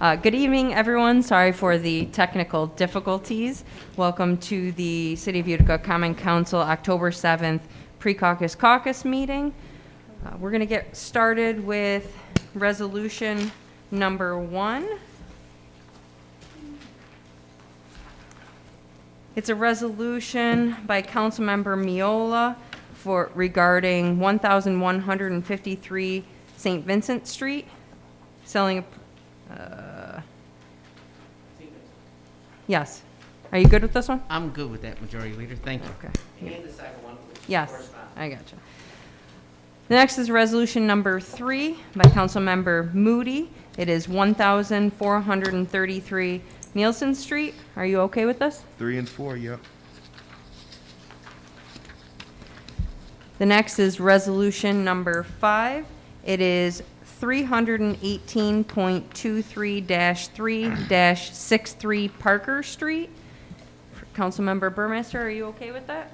Good evening, everyone. Sorry for the technical difficulties. Welcome to the City of Utica Common Council October 7th pre-caucus caucus meeting. We're going to get started with resolution number 1. It's a resolution by Councilmember Miola regarding 1,153 St. Vincent Street, selling yes. Are you good with this one? I'm good with that, Majority Leader. Thank you. Okay. And the second one, which is Yes, correspondence. I gotcha. The next is resolution number 3 by Councilmember Moody. It is 1,433 Nielsen Street. Are you okay with this? 3 and 4, yep. The next is resolution number 5. It is 318.23-3-63 Parker Street. Councilmember Burmeister, are you okay with that?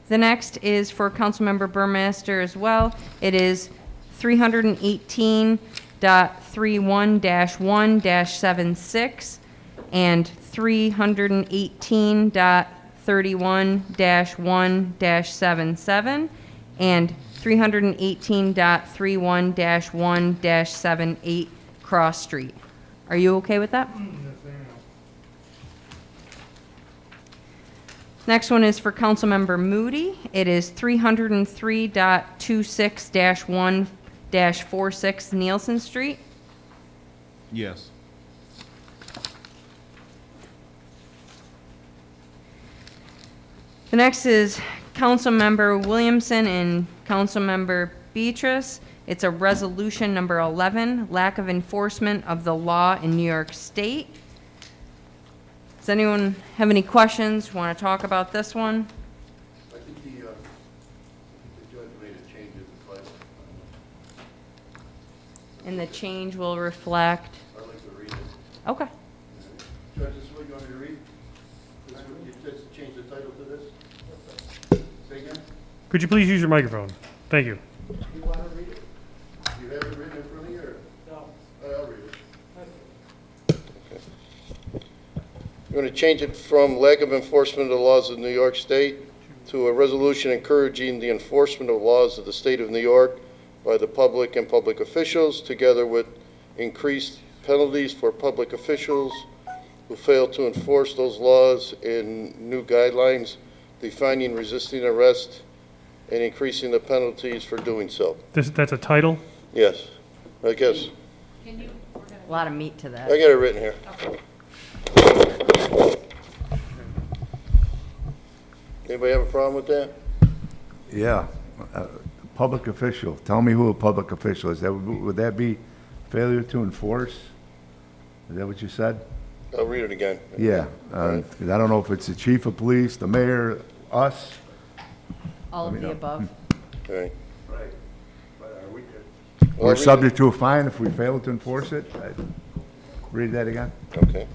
The next is for Councilmember Burmeister as well. It is 318.31-1-76 and 318.31-1-77 and 318.31-1-78 Cross Street. Are you okay with that? Next one is for Councilmember Moody. It is 303.26-1-46 Nielsen Street. Yes. The next is Councilmember Williamson and Councilmember Beatrice. It's a resolution number 11, lack of enforcement of the law in New York State. Does anyone have any questions? Want to talk about this one? I think the judge made a change in the title. And the change will reflect. I'd like to read it. Okay. Judge, this is what you want me to read? This is what you just changed the title to this? Say again? Could you please use your microphone? Thank you. You want to read it? You have it written in front of you, or? No. I'll read it. We're going to change it from lack of enforcement of the laws of New York State to a resolution encouraging the enforcement of laws of the state of New York by the public and public officials, together with increased penalties for public officials who fail to enforce those laws and new guidelines defining resisting arrest and increasing the penalties for doing so. That's a title? Yes, I guess. A lot of meat to that. I got it written here. Anybody have a problem with that? Yeah, public official. Tell me who a public official is. Would that be failure to enforce? Is that what you said? I'll read it again. Yeah, 'cause I don't know if it's the chief of police, the mayor, us. All of the above. Okay. Right. But are we? Well, We're read subject to a fine if we fail to enforce it? Read that again. Okay.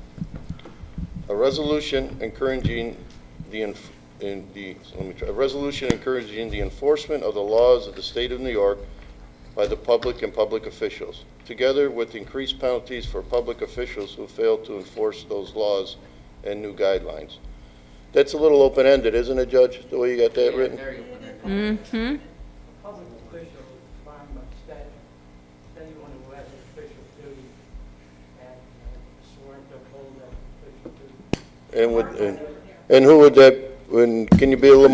A resolution encouraging a resolution encouraging the enforcement of the laws of the state of New York by the public and public officials, together with increased penalties for public officials who fail to enforce those laws and new guidelines. That's a little open-ended, isn't it, Judge, the way you got that written? Very open. Mm-hmm. Public official is defined by statute. Anyone who has official duty and sworn to uphold that official duty. And who would that, can you be a little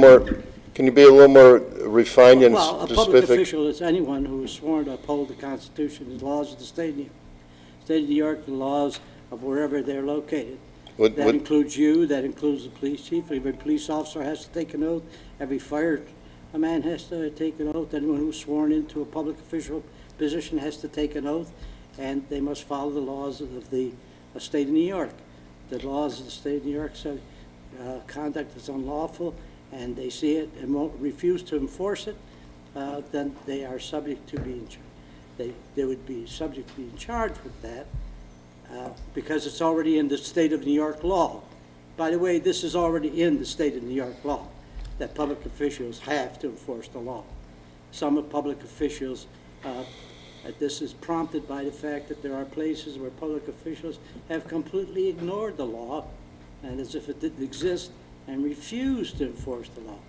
more refined and Well, a public specific? official is anyone who is sworn to uphold the Constitution and laws of the state of New York. State of New York, the laws of wherever they're located. Would- That would- includes you, that includes the police chief, every police officer has to take an oath, every fireman has to take an oath, anyone who's sworn into a public official position has to take an oath, and they must follow the laws of the state of New York. The laws of the state of New York say conduct is unlawful, and they see it and won't refuse to enforce it, then they are subject to being, they would be subject to being charged with that, because it's already in the state of New York law. By the way, this is already in the state of New York law, that public officials have to enforce the law. Some of public officials This is prompted by the fact that there are places where public officials have completely ignored the law and as if it didn't exist and refused to enforce the law.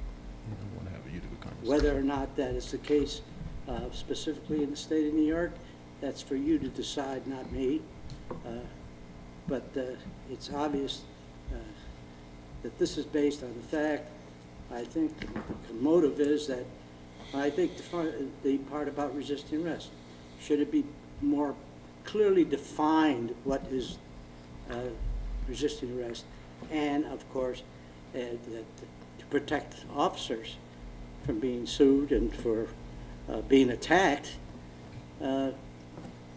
Whether or not that is the case specifically in the state of New York, that's for you to decide, not me. But it's obvious that this is based on the fact, I think the motive is that, I think the part about resisting arrest, should it be more clearly defined what is resisting arrest, and of course, that to protect officers from being sued and for being attacked,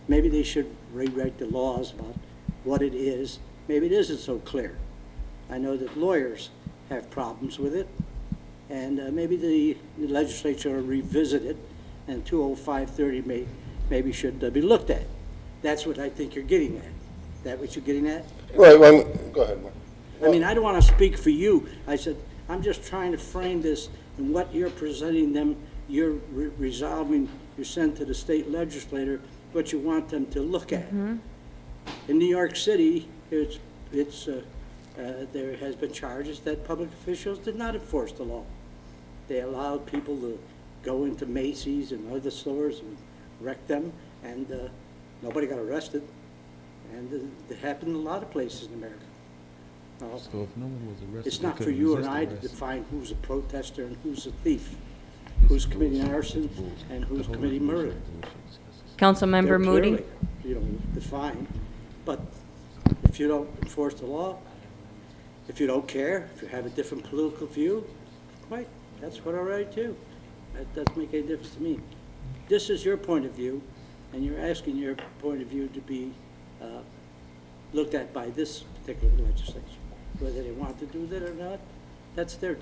maybe they should rewrite the laws about what it is. Maybe it isn't so clear. I know that lawyers have problems with it, and maybe the legislature will revisit it, and 20530 maybe should be looked at. That's what I think you're getting at. Is that what you're getting at? Right, well, go ahead, Mark. I mean, I don't want to speak for you. I said, I'm just trying to frame this and what you're presenting them, you're resolving, you send to the state legislator what you want them to look at. In New York City, there has been charges that public officials did not enforce the law. They allowed people to go into Macy's and other stores and wreck them, and nobody got arrested. And it happened in a lot of places in America. Well, So if no one was arrested, it's they not for couldn't you and resist I to arrest. define who's a protester and who's a thief, who's committing arson and who's committing murder. Councilmember They're Moody? clearly, you know, defined. But if you don't enforce the law, if you don't care, if you have a different political view, quite, that's what I write too. That doesn't make any difference to me. This is your point of view, and you're asking your point of view to be looked at by this particular legislature. Whether they want to do that or not, that's their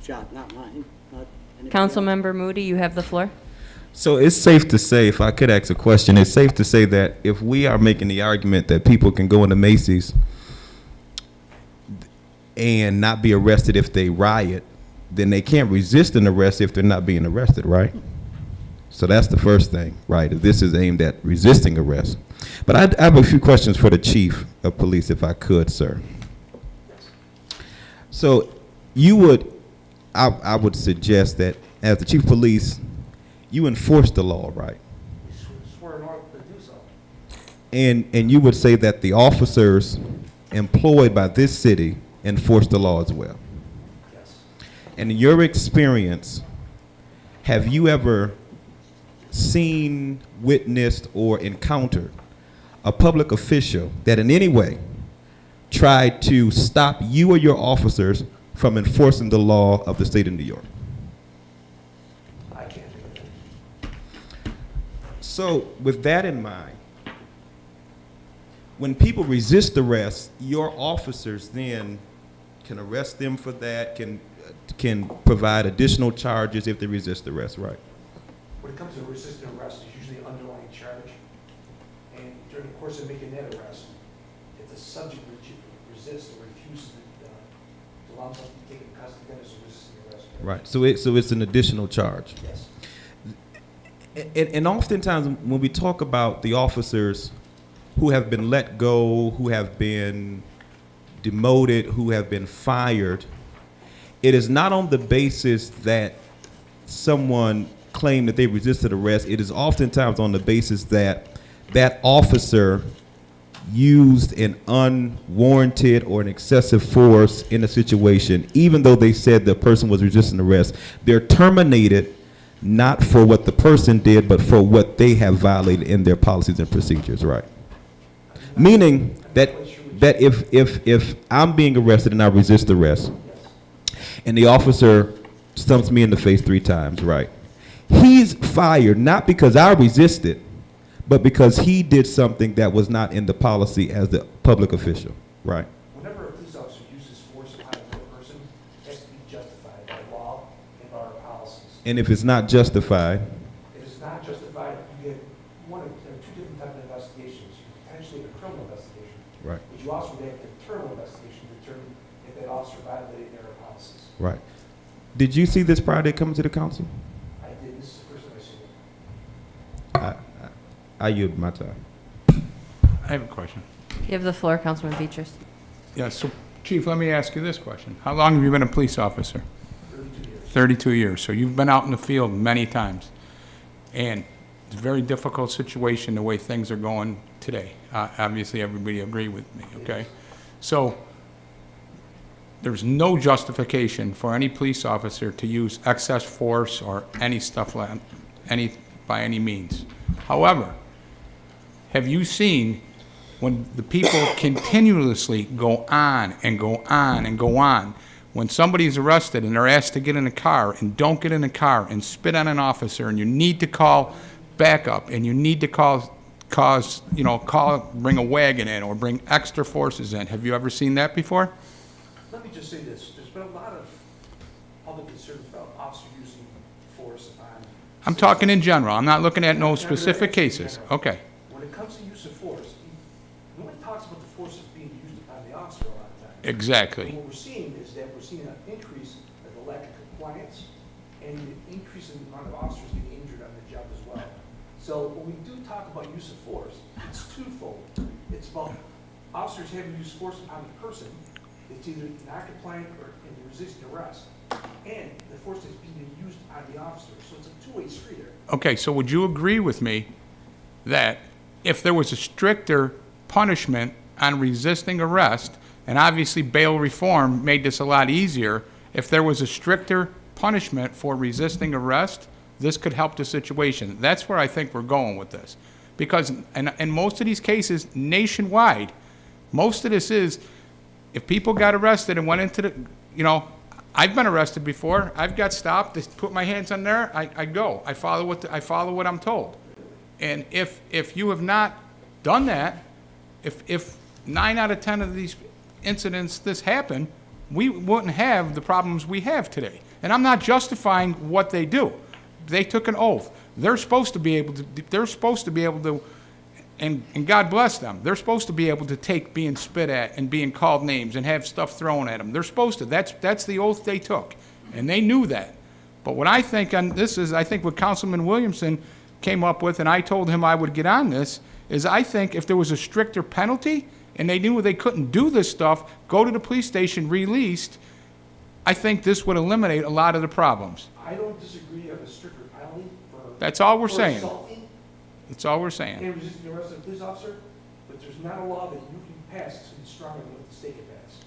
job, not mine, not anybody else. Councilmember Moody, you have the floor. So it's safe to say, if I could ask a question, it's safe to say that if we are making the argument that people can go into Macy's and not be arrested if they riot, then they can't resist an arrest if they're not being arrested, right? So that's the first thing, right? This is aimed at resisting arrest. But I have a few questions for the chief of police, if I could, sir. So I would suggest that as the chief of police, you enforce the law, right? Swear an oath to do so. And you would say that the officers employed by this city enforce the law as well. Yes. And in your experience, have you ever seen, witnessed, or encountered a public official that in any way tried to stop you or your officers from enforcing the law of the state of New York? I can't do that. So with that in mind, when people resist arrest, your officers then can arrest them for that, can provide additional charges if they resist arrest, right? When it comes to resisting arrest, there's usually an underlying charge. And during the course of making that arrest, if the subject resists or refuses to allow someone to be taken in custody, then it's a resisting arrest. Right. So it's an additional charge. Yes. And oftentimes when we talk about the officers who have been let go, who have been demoted, who have been fired, it is not on the basis that someone claimed that they resisted arrest. It is oftentimes on the basis that that officer used an unwarranted or an excessive force in a situation, even though they said the person was resisting arrest. They're terminated not for what the person did, but for what they have violated in their policies and procedures, right? Meaning that if I'm being arrested and I resist arrest, and the officer stumps me in the face 3 times, right? He's fired not because I resisted, but because he did something that was not in the policy as the public official, right? Whenever a police officer uses force upon another person, it has to be justified by law and by our policies. And if it's not justified, If it's not justified, you get one of 2 different types of investigations. You potentially have a criminal investigation, right, but you also would have an internal investigation to determine if that officer violated their policies. right. Did you see this prior to coming to the council? I did. This is the first time I see it. I yield my time. I have a question. You have the floor, Councilman Beatrice. Yeah, so Chief, let me ask you this question. How long have you been a police officer? 32 years. So you've been out in the field many times. And it's a very difficult situation the way things are going today. Obviously, everybody agree with me, okay? So there's no justification for any police officer to use excess force or any stuff like by any means. However, have you seen when the people continuously go on and go on and go on, when somebody's arrested and they're asked to get in a car and don't get in a car and spit on an officer, and you need to call backup and you need to bring a wagon in or bring extra forces in? Have you ever seen that before? Let me just say this, there's been a lot of public concerns about officers using force on. I'm talking in general. I'm not looking at no specific cases. Okay. When it comes to use of force, nobody talks about the force that's being used upon the officer a lot of times. Exactly. And what we're seeing is that we're seeing an increase of the lack of compliance and an increase in the amount of officers getting injured on the job as well. So when we do talk about use of force, it's twofold. It's about officers having used force upon the person. It's either not compliant or resisting arrest, and the force that's being used on the officer. So it's a two-way street there. Okay, so would you agree with me that if there was a stricter punishment on resisting arrest, and obviously bail reform made this a lot easier, if there was a stricter punishment for resisting arrest, this could help the situation? That's where I think we're going with this. Because in most of these cases, nationwide, most of this is, if people got arrested and went into the, I've been arrested before. I've got stopped. They put my hands on there. I go. I follow what I'm told. And if you have not done that, if 9 out of 10 of these incidents this happen, we wouldn't have the problems we have today. And I'm not justifying what they do. They took an oath. They're supposed to be able to. And God bless them. They're supposed to be able to take being spit at and being called names and have stuff thrown at them. They're supposed to. That's the oath they took, and they knew that. But what I think on this is, I think what Councilman Williamson came up with, and I told him I would get on this, is I think if there was a stricter penalty and they knew they couldn't do this stuff, go to the police station, released, I think this would eliminate a lot of the problems. I don't disagree on a stricter penalty for. That's all we're for saying. assaulting That's all we're saying. and resisting arrest of a police officer, but there's not a law that you can pass that's going to be stronger than what the state can pass.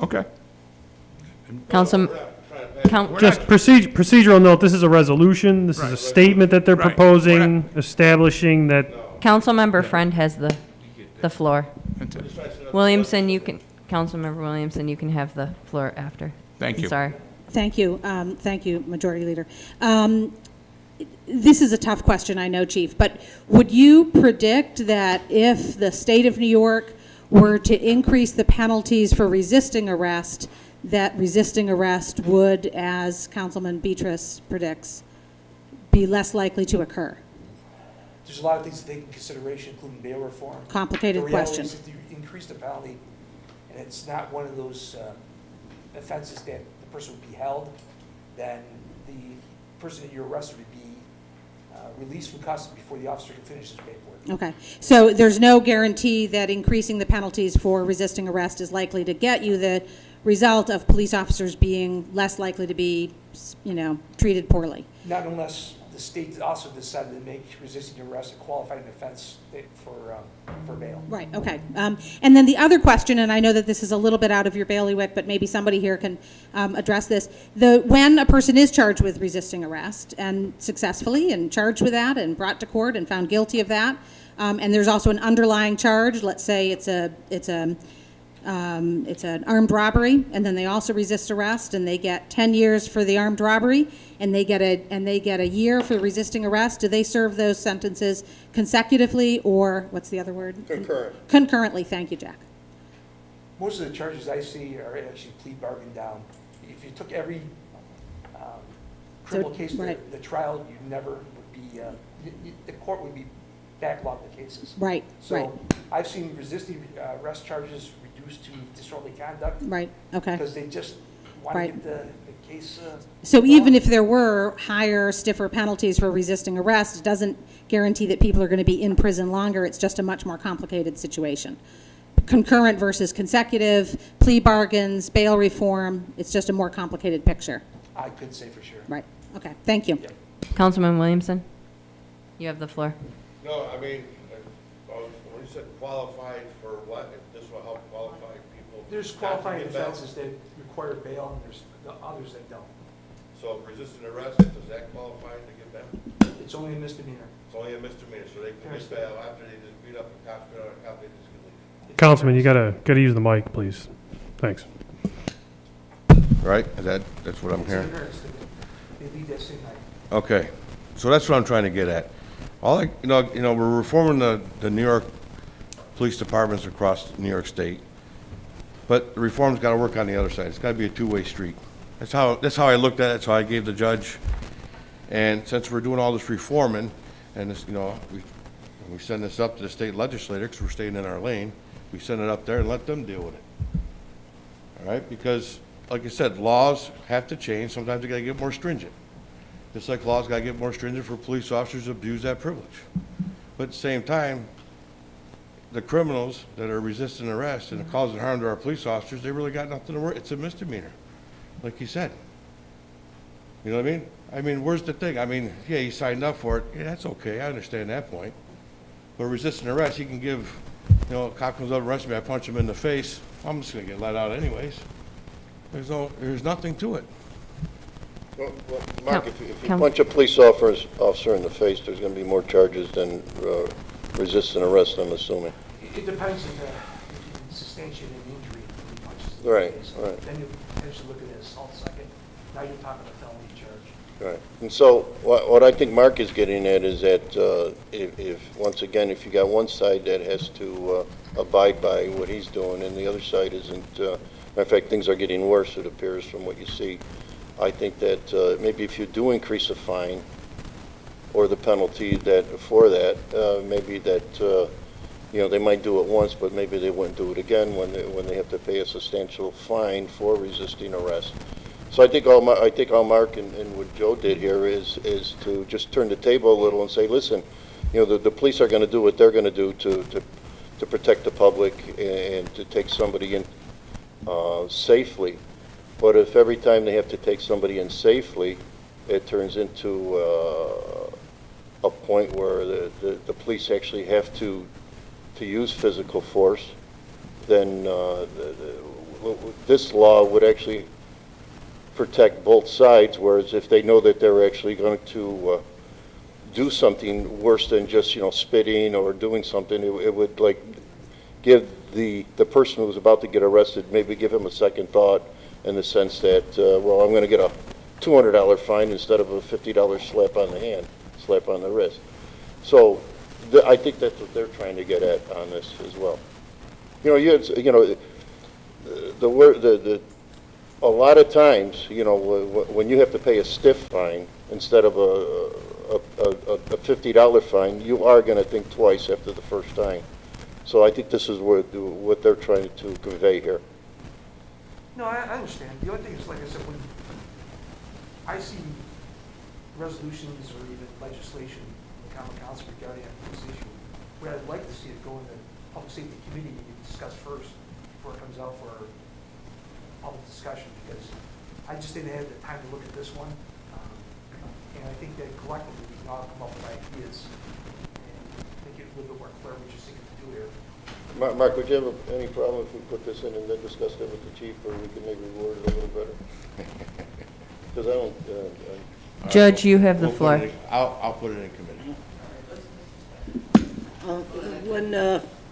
Okay. Just procedural note, this is a resolution, this is a statement that they're Right. proposing, establishing that, Councilmember Friend has the floor. That's it. Williamson, Councilmember Williamson, you can have the floor after. Thank you. I'm sorry. Thank you. Thank you, Majority Leader. This is a tough question, I know, Chief, but would you predict that if the state of New York were to increase the penalties for resisting arrest, that resisting arrest would, as Councilman Beatrice predicts, be less likely to occur? There's a lot of things to take into consideration, including bail reform. Complicated The reality question. is if you increase the penalty, and it's not one of those offenses that the person would be held, then the person that you're arrested would be released from custody before the officer can finish his paperwork. Okay, so there's no guarantee that increasing the penalties for resisting arrest is likely to get you the result of police officers being less likely to be, treated poorly? Not unless the state also decided to make resisting arrest a qualifying offense for bail. Right, okay. And then the other question, and I know that this is a little bit out of your bailiwick, but maybe somebody here can address this. When a person is charged with resisting arrest and successfully and charged with that and brought to court and found guilty of that, and there's also an underlying charge, let's say it's an armed robbery, and then they also resist arrest, and they get 10 years for the armed robbery, and they get a year for resisting arrest. Do they serve those sentences consecutively, or what's the other word? Concurrent. Concurrently. Thank you, Jack. Most of the charges I see are actually plea bargained down. If you took every criminal case to right. the trial, you never would be, the court would be backlogged the cases. Right, right. So I've seen resisting arrest charges reduced to disorderly conduct Right, okay. because they just want to Right. get the case, So even if there were higher, stiffer penalties for resisting arrest, it doesn't guarantee that people are going to be in prison longer. It's just a much more complicated situation. Concurrent versus consecutive, plea bargains, bail reform, it's just a more complicated picture. I couldn't say for sure. Right, okay, thank you. Councilman Williamson, you have the floor. No, I mean, when you said qualified for what, if this will help qualify people? There's not to qualifying get bail? offenses that require bail, and there's the others that don't. So resisting arrest, does that qualify to get bail? It's only a misdemeanor. It's only a misdemeanor, so they can get bail after they just beat up a cop, they just can leave. Councilman, you gotta use the mic, please. Thanks. Right, that's what I'm It's hearing? ignorance. They leave that same night. Okay, so that's what I'm trying to get at. We're reforming the New York police departments across New York State, but the reform's gotta work on the other side. It's gotta be a two-way street. That's how I looked at it, that's how I gave the judge. And since we're doing all this reforming, and this, we send this up to the state legislature, because we're staying in our lane, we send it up there and let them deal with it. All right, because, like I said, laws have to change, sometimes they gotta get more stringent. Just like laws gotta get more stringent for police officers to abuse that privilege. But at the same time, the criminals that are resisting arrest and causing harm to our police officers, they really got nothing to worry, it's a misdemeanor, like you said. You know what I mean? I mean, where's the thing? I mean, yeah, he signed up for it, yeah, that's okay, I understand that point. But resisting arrest, he can give, a cop comes up and arrests me, I punch him in the face, I'm just gonna get let out anyways. There's nothing to it. Well, Mark, if you Count- punch a police officer in the face, there's going to be more charges than resisting arrest, I'm assuming. It depends if you can substantiate an injury when he punches in the Right, face. right. Then you potentially look at an assault second. Now you're talking a felony charge. Right. And so what I think Mark is getting at is that if once again, if you got one side that has to abide by what he's doing and the other side isn't, matter of fact, things are getting worse, it appears, from what you see. I think that maybe if you do increase a fine or the penalty for that, maybe that, they might do it once, but maybe they wouldn't do it again when they have to pay a substantial fine for resisting arrest. So I think all Mark and what Joe did here is to just turn the table a little and say, listen, the police are going to do what they're going to do to protect the public and to take somebody in safely. But if every time they have to take somebody in safely, it turns into a point where the police actually have to use physical force, then this law would actually protect both sides, whereas if they know that they're actually going to do something worse than just, spitting or doing something, it would give the person who's about to get arrested, maybe give him a second thought, in the sense that, well, I'm going to get a $200 fine instead of a $50 slap on the hand, slap on the wrist. So I think that's what they're trying to get at on this as well. A lot of times, when you have to pay a stiff fine instead of a $50 fine, you are going to think twice after the first time. So I think this is what they're trying to convey here. No, I understand. The only thing is, like I said, when I see resolutions or even legislation in the common council regarding this issue, where I'd like to see it go in the public safety committee and be discussed first before it comes out for public discussion, because I just didn't have the time to look at this one. And I think that collectively we can all come up with ideas and make it a little bit more clear what you're seeking to do here. Mark, would you have any problem if we put this in and then discuss it with the chief, or we can maybe word it a little better? Because I don't... Judge, you have the We'll put floor. it in- I'll put it in committee.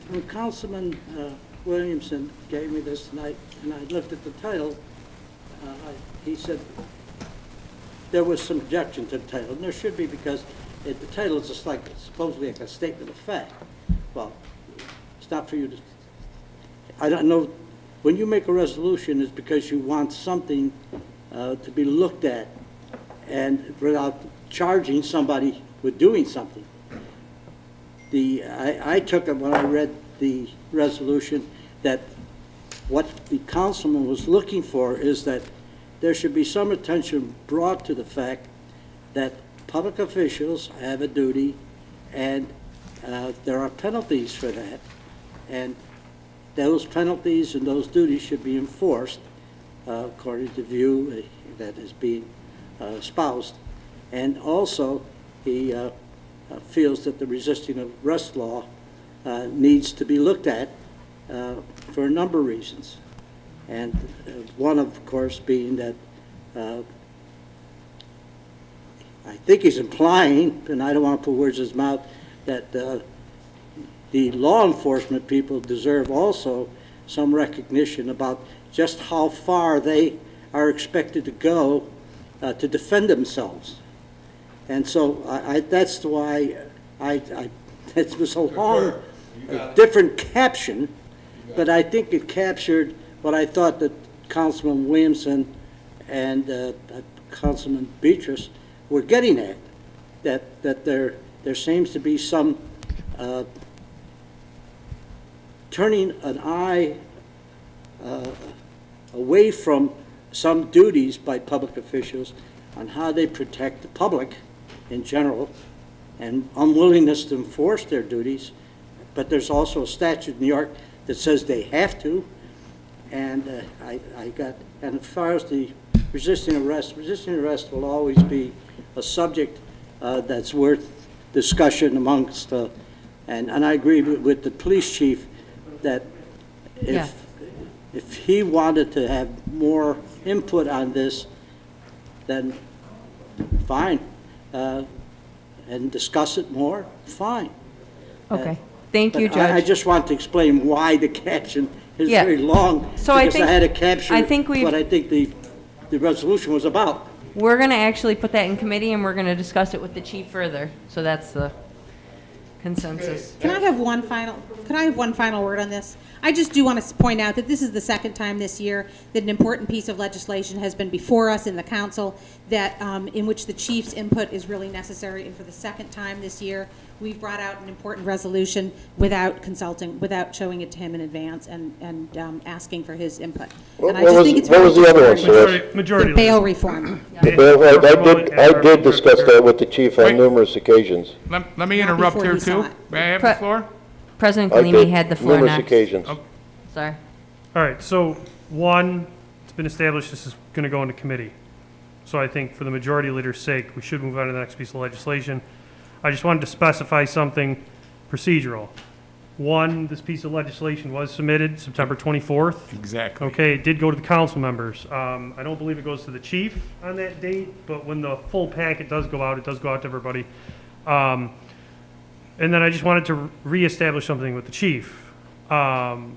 When Councilman Williamson gave me this tonight, and I looked at the title, he said there was some objection to the title, and there should be, because the title is just supposedly like a statement of fact. Well, it's not for you to, I don't know, when you make a resolution, it's because you want something to be looked at, and without charging somebody with doing something. I took it when I read the resolution that what the councilman was looking for is that there should be some attention brought to the fact that public officials have a duty, and there are penalties for that. And those penalties and those duties should be enforced according to the view that is being espoused. And also, he feels that the resisting arrest law needs to be looked at for a number of reasons. And one, of course, being that I think he's implying, and I don't want to put words in his mouth, that the law enforcement people deserve also some recognition about just how far they are expected to go to defend themselves. And so that's why it was a long, different caption, but I think it captured what I thought that Councilman Williamson and Councilman Beatrice were getting at, that there seems to be some turning an eye away from some duties by public officials on how they protect the public in general, and unwillingness to enforce their duties. But there's also a statute in New York that says they have to. And and as far as the resisting arrest will always be a subject that's worth discussion amongst, and I agree with the police chief that if he wanted to have more input on this, then fine, and discuss it more, fine. Okay, thank you, But I Judge. just want to explain why the caption is Yeah. very long, So I because I think- had to capture I think we've- what I think the resolution was about. We're going to actually put that in committee, and we're going to discuss it with the chief further. So that's the consensus. Can I have one final word on this? I just do want to point out that this is the second time this year that an important piece of legislation has been before us in the council that, in which the chief's input is really necessary. And for the second time this year, we've brought out an important resolution without consulting, without showing it to him in advance and asking for his input. And I just think it's What was the other one, sir? Majority the bail leader. reform. I did discuss that with the chief on numerous occasions. Let me Not interrupt before here, he saw too. it. May I have the floor? President I Galimi did had the floor numerous next. occasions. Sorry. All right, so one, it's been established this is going to go into committee. So I think for the majority leader's sake, we should move on to the next piece of legislation. I just wanted to specify something procedural. One, this piece of legislation was submitted September 24th. Exactly. Okay, it did go to the council members. I don't believe it goes to the chief on that date, but when the full packet does go out, it does go out to everybody. And then I just wanted to reestablish something with the chief. While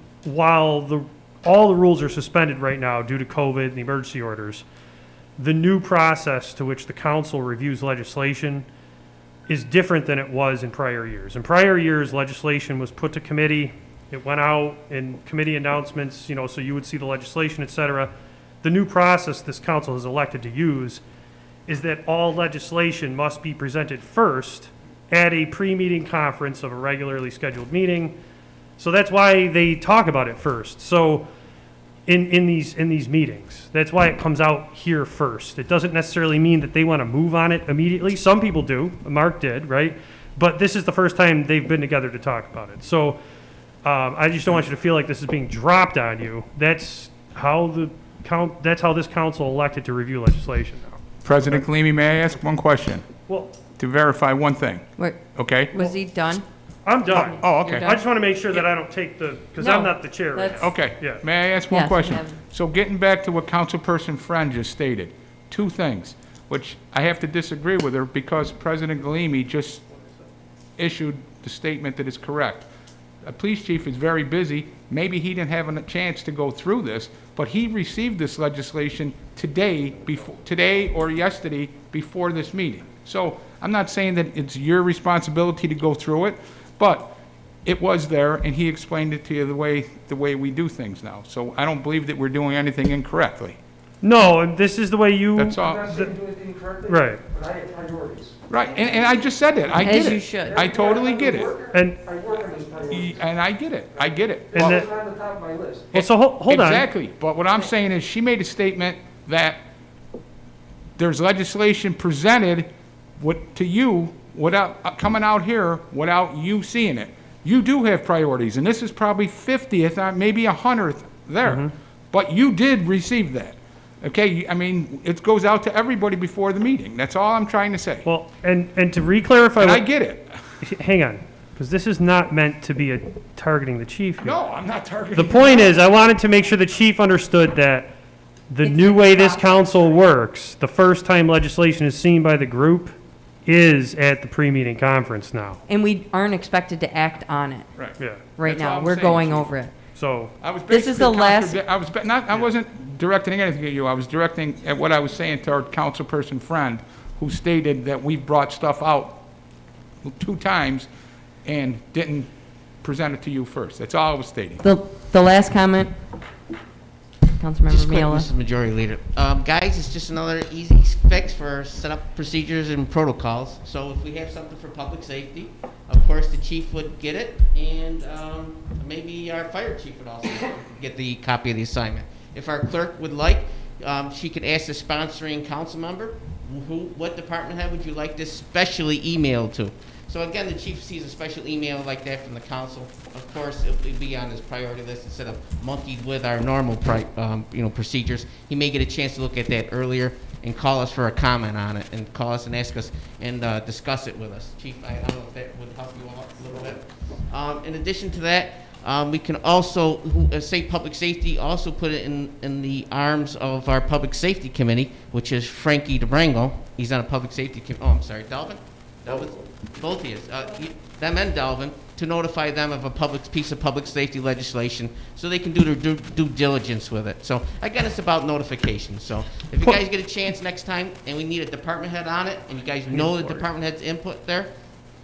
all the rules are suspended right now due to COVID and the emergency orders, the new process to which the council reviews legislation is different than it was in prior years. In prior years, legislation was put to committee, it went out in committee announcements, so you would see the legislation, et cetera. The new process this council has elected to use is that all legislation must be presented first at a pre-meeting conference of a regularly scheduled meeting. So that's why they talk about it first. So in these meetings, that's why it comes out here first. It doesn't necessarily mean that they want to move on it immediately. Some people do. Mark did, right? But this is the first time they've been together to talk about it. So I just don't want you to feel like this is being dropped on you. That's how this council elected to review legislation now. President Galimi, may I ask one question Well, to verify one thing? Wait, Okay? was he done? I'm done. Oh, okay. You're done? I just want to make sure that I don't take because I'm No, not the chair right that's- now. Okay. Yeah. May I ask one Yes, question? you have- So getting back to what Councilperson Friend just stated, two things, which I have to disagree with her because President Galimi just issued the statement that is correct. A police chief is very busy. Maybe he didn't have a chance to go through this, but he received this legislation today or yesterday before this meeting. So I'm not saying that it's your responsibility to go through it, but it was there, and he explained it to you the way we do things now. So I don't believe that we're doing anything incorrectly. No, and this is the way you. That's all. I'm not saying do anything correctly. Right. But I have priorities. Right, and I just said that. I get it. As you should. I totally get it. And I work on these priorities. And I get it. I get it. And Well, that- It's on the top of my list. well, so hold on. Exactly, but what I'm saying is, she made a statement that there's legislation presented to you without, coming out here without you seeing it. You do have priorities, and this is probably 50th, maybe 100th there. But you did receive that. Okay, I mean, it goes out to everybody before the meeting. That's all I'm trying to say. Well, and to re-clarify. And I get it. Hang on, because this is not meant to be targeting the chief here. No, I'm not targeting. The point is, I wanted to make sure the chief understood that the new way this council works, the first time legislation is seen by the group is at the pre-meeting conference now. And we aren't expected to act on it Right. Yeah, right That's all now. I'm We're saying, going Chief. over it. so, This is the last- I wasn't directing anything at you. I was directing at what I was saying to our councilperson friend, who stated that we brought stuff out 2 times and didn't present it to you first. That's all I was stating. The last comment, Councilmember Just quick, Miola. Mrs. Majority Leader. Guys, it's just another easy fix for set up procedures and protocols. So if we have something for public safety, of course, the chief would get it, and maybe our fire chief would also get the copy of the assignment. If our clerk would like, she could ask the sponsoring council member, what department head would you like this specially emailed to? So again, the chief sees a special email like that from the council. Of course, it will be on his priority list instead of monkeyed with our normal procedures. He may get a chance to look at that earlier and call us for a comment on it, and call us and ask us and discuss it with us. Chief, I don't know if that would help you out a little bit. In addition to that, we can also, say public safety, also put it in the arms of our public safety committee, which is Frankie DeBrango. He's on a public safety committee. Oh, I'm sorry, Delvin? Both of you. Them and Delvin, to notify them of a piece of public safety legislation so they can do their due diligence with it. So again, it's about notification. So if you guys get a chance next time and we need a department head on it, and you guys know the department head's input there,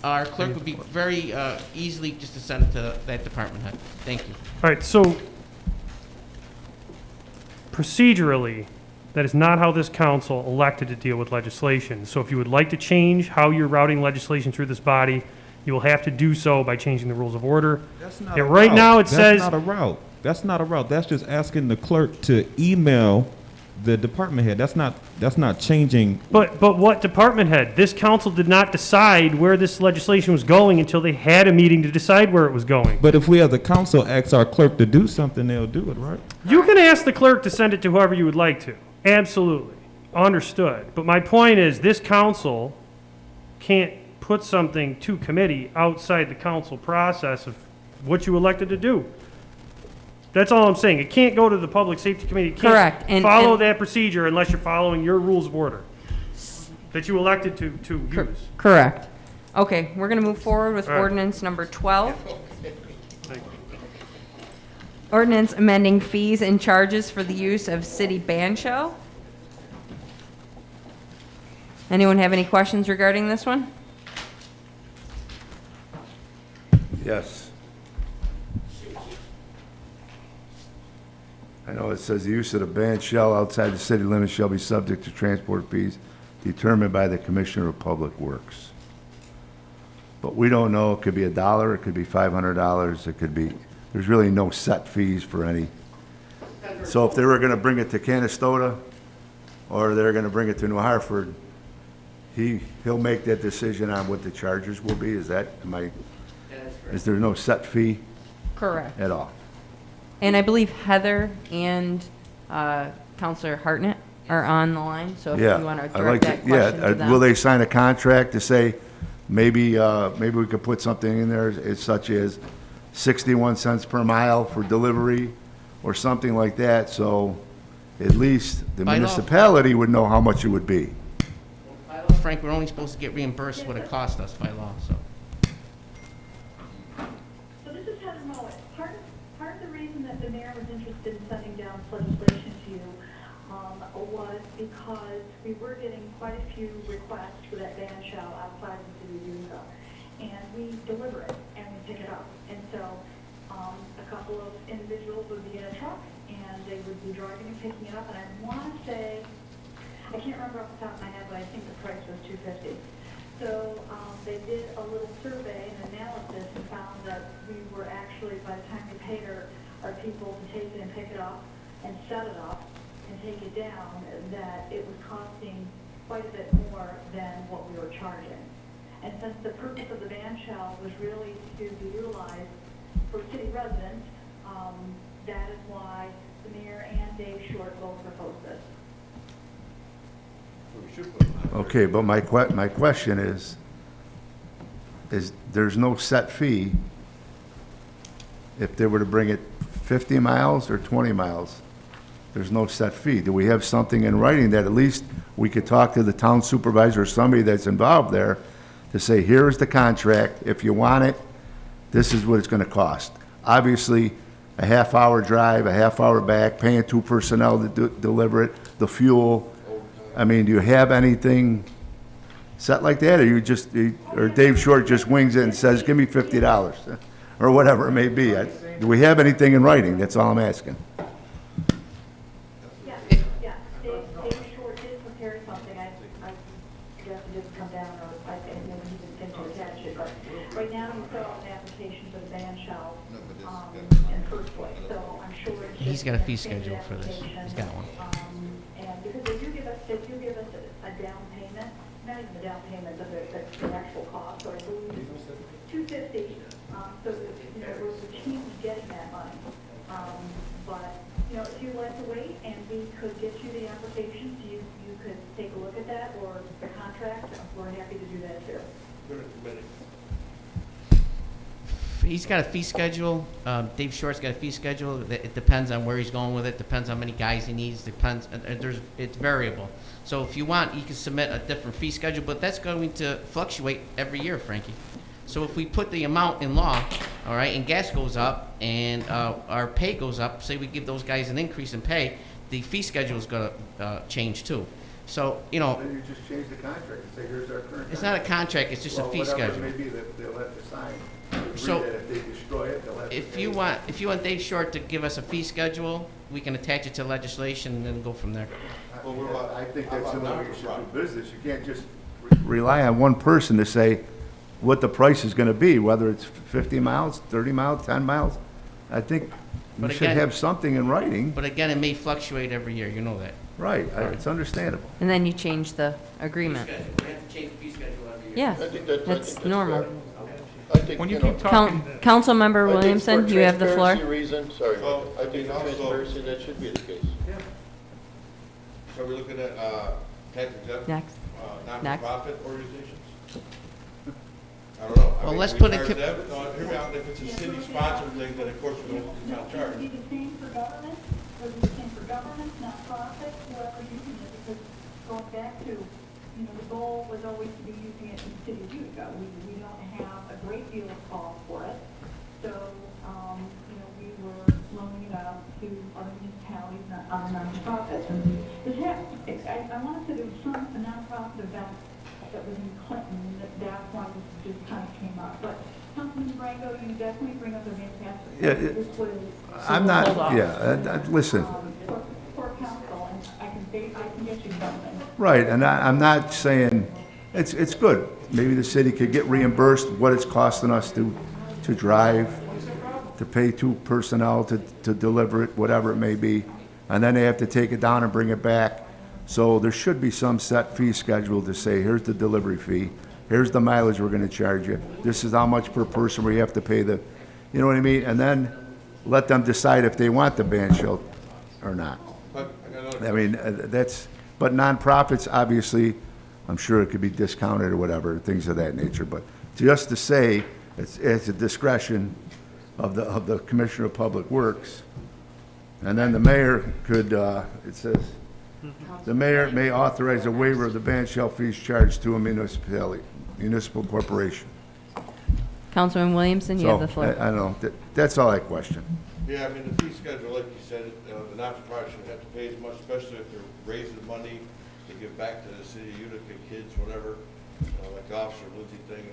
our clerk would be very easily just to send it to that department head. Thank you. all right, so procedurally, that is not how this council elected to deal with legislation. So if you would like to change how you're routing legislation through this body, you will have to do so by changing the rules of order. That's not And right now, it says, That's not a route. That's not a route. That's just asking the clerk to email the department head. That's not changing. but what department head? This council did not decide where this legislation was going until they had a meeting to decide where it was going. But if we as a council ask our clerk to do something, they'll do it, right? You can ask the clerk to send it to whoever you would like to. Absolutely. Understood. But my point is, this council can't put something to committee outside the council process of what you elected to do. That's all I'm saying. It can't go to the Public Safety Committee. It can't Correct. And- follow and- that procedure unless you're following your rules of order that you elected to use. Correct. Okay, we're going to move forward with All right. ordinance number 12. Ordinance amending fees and charges for the use of city Bancho. Anyone have any questions regarding this one? Yes. I know it says the use of the banned shell outside the city limits shall be subject to transport fees determined by the Commissioner of Public Works. But we don't know, it could be $1, it could be $500, it could be, there's really no set fees for any. So if they were gonna bring it to Canastota, or they're gonna bring it to New Hartford, he'll make that decision on what the charges will be, is there no set fee Correct. at all? And I believe Heather and Counselor Hartnett are on the line, so if you Yeah, want to I'd like direct to, that question to them. will they sign a contract to say, maybe we could put something in there as such as 61 cents per mile for delivery, or something like that, so at least the By law. municipality would know how much it would be. By law, Frank, we're only supposed to get reimbursed what it cost us by law, so. So this is Heather Mowat. Part of the reason that the mayor was interested in sending down legislation to you was because we were getting quite a few requests for that ban shell outside the city of Utica. And we deliver it and we pick it up. And so a couple of individuals would be in a truck and they would be driving and picking it up. And I want to say, I can't remember off the top of my head, but I think the price was $250. So they did a little survey and analysis and found that we were actually, by the time we paid our people to take it and pick it up and set it up and take it down, that it was costing quite a bit more than what we were charging. And since the purpose of the ban shell was really to be utilized for city residents, that is why the mayor and Dave Short both proposed this. Okay, but my question is there's no set fee if they were to bring it 50 miles or 20 miles? There's no set fee. Do we have something in writing that at least we could talk to the town supervisor or somebody that's involved there to say, here's the contract, if you want it, this is what it's gonna cost? Obviously, a half-hour drive, a half-hour back, paying 2 personnel to deliver it, the fuel. I mean, do you have anything set like that, or you just, or Dave Short just wings it and says, give me $50, or whatever it may be? Do we have anything in writing? That's all I'm asking. Yes, Dave Short did prepare something. I guess it didn't come down, or I think maybe he didn't attach it, but right now you fill out an application for the ban shell, in first place, so I'm sure it's He's just got a an fee extended schedule for this. application. He's got one. And because they do give us a down payment, not even the down payment, but the actual cost, so I believe $250, so, you know, we're keen to getting that money. But, you know, if you'd like to wait and we could get you the applications, you could take a look at that, or the contract, we're happy to do that too. He's got a fee schedule. Dave Short's got a fee schedule. It depends on where he's going with it. Depends on how many guys he needs. Depends. It's variable. So if you want, you can submit a different fee schedule, but that's going to fluctuate every year, Frankie. So if we put the amount in law, all right, and gas goes up and our pay goes up, say we give those guys an increase in pay, the fee schedule is going to change too. So, you know, Then you just change the contract and say, here's our current. it's not a contract. It's just a fee schedule. Whatever it may be that they'll have to sign. Agree So, that if they destroy it, they'll have to If pay. you want Dave Short to give us a fee schedule, we can attach it to legislation and then go from there. I think that's the only way you should do business. You can't just rely on one person to say what the price is gonna be, whether it's 50 miles, 30 miles, 10 miles. I think we But should again- have something in writing. But again, it may fluctuate every year, you know that. Right, it's understandable. And then you change the agreement. We have to change the fee schedule every year. Yeah, I think that's that's normal. fair. I think, When you you know, keep talking, Councilmember I think Williamson, for you have the floor. transparency reasons, sorry, So, I think for also- transparency, that should be the case. So we're looking at, tax exempt, Next. non-profit organizations? I don't know. I Well, mean, let's we put it charge co- them? No, hear me out. If it's a city-sponsored thing, then of course we don't, it's not It would charged. be the same for government, it would be the same for government, nonprofit, whoever using it, because going back to, you know, the goal was always to be using it in the city of Utica. We don't have a great deal of call for it, so, you know, we were loaning it out to other municipalities, other nonprofits. And I wanted to do a nonprofit event that was in Clinton, and that's why this just kind of came up. But Councilman Branco, you definitely bring up a fantastic. Yeah, This was, I'm not, listen, for council, and I can get you something. right, and I'm not saying, it's good. Maybe the city could get reimbursed what it's costing us to drive, to pay 2 personnel to deliver it, whatever it may be, and then they have to take it down and bring it back. So there should be some set fee schedule to say, here's the delivery fee, here's the mileage we're gonna charge you, this is how much per person we have to pay the, you know what I mean? And then let them decide if they want the ban shell or not. But I got another I mean, but nonprofits, obviously, I'm sure it could be discounted or whatever, things of that nature, but just to say, it's a discretion of the Commissioner of Public Works, and then the mayor could, it says, the mayor may authorize a waiver of the ban shell fees charged to a municipal corporation. Councilman Williamson, you have the So, floor. I don't know, that's all I question. Yeah, I mean, the fee schedule, like you said, the not-for-profit shouldn't have to pay as much, especially if they're raising money to give back to the city of Utica kids, whatever, like the Officer Lindsay thing,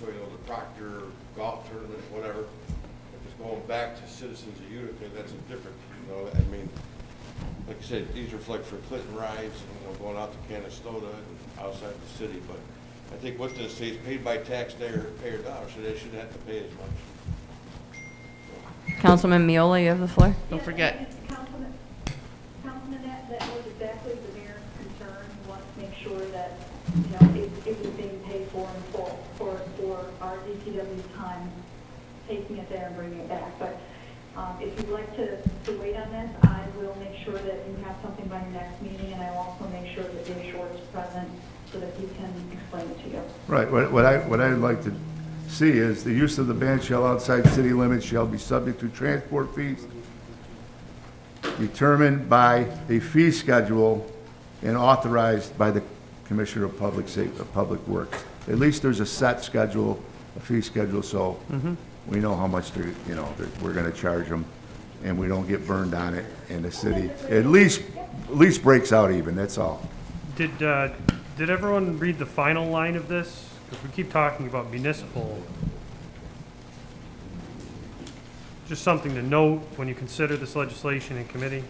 so, you know, the Proctor golf tournament, whatever. If it's going back to citizens of Utica, that's a different, you know, I mean, like I said, these are like for Clinton rides, and, you know, going out to Canastota and outside the city, but I think what this says, paid by taxpayer dollars, so they shouldn't have to pay as much. Councilman Miola, you have the floor. Don't forget, Councilman, that was exactly the mayor's concern. He wants to make sure that it was being paid for in full for our DPW's time taking it there and bringing it back. But if you'd like to wait on this, I will make sure that you have something by your next meeting, and I will also make sure that Dave Short is present so that he can explain it to you. Right, what I'd like to see is the use of the ban shall outside city limits shall be subject to transport fees determined by a fee schedule and authorized by the Commissioner of Public Safety, Public Works. At least there's a set schedule, a fee schedule, so we know how much they're, you know, that we're gonna charge them, and we don't get burned on it, and the city at least breaks out even, that's all. Did everyone read the final line of this? Because we keep talking about municipal. Just something to note when you consider this legislation in committee.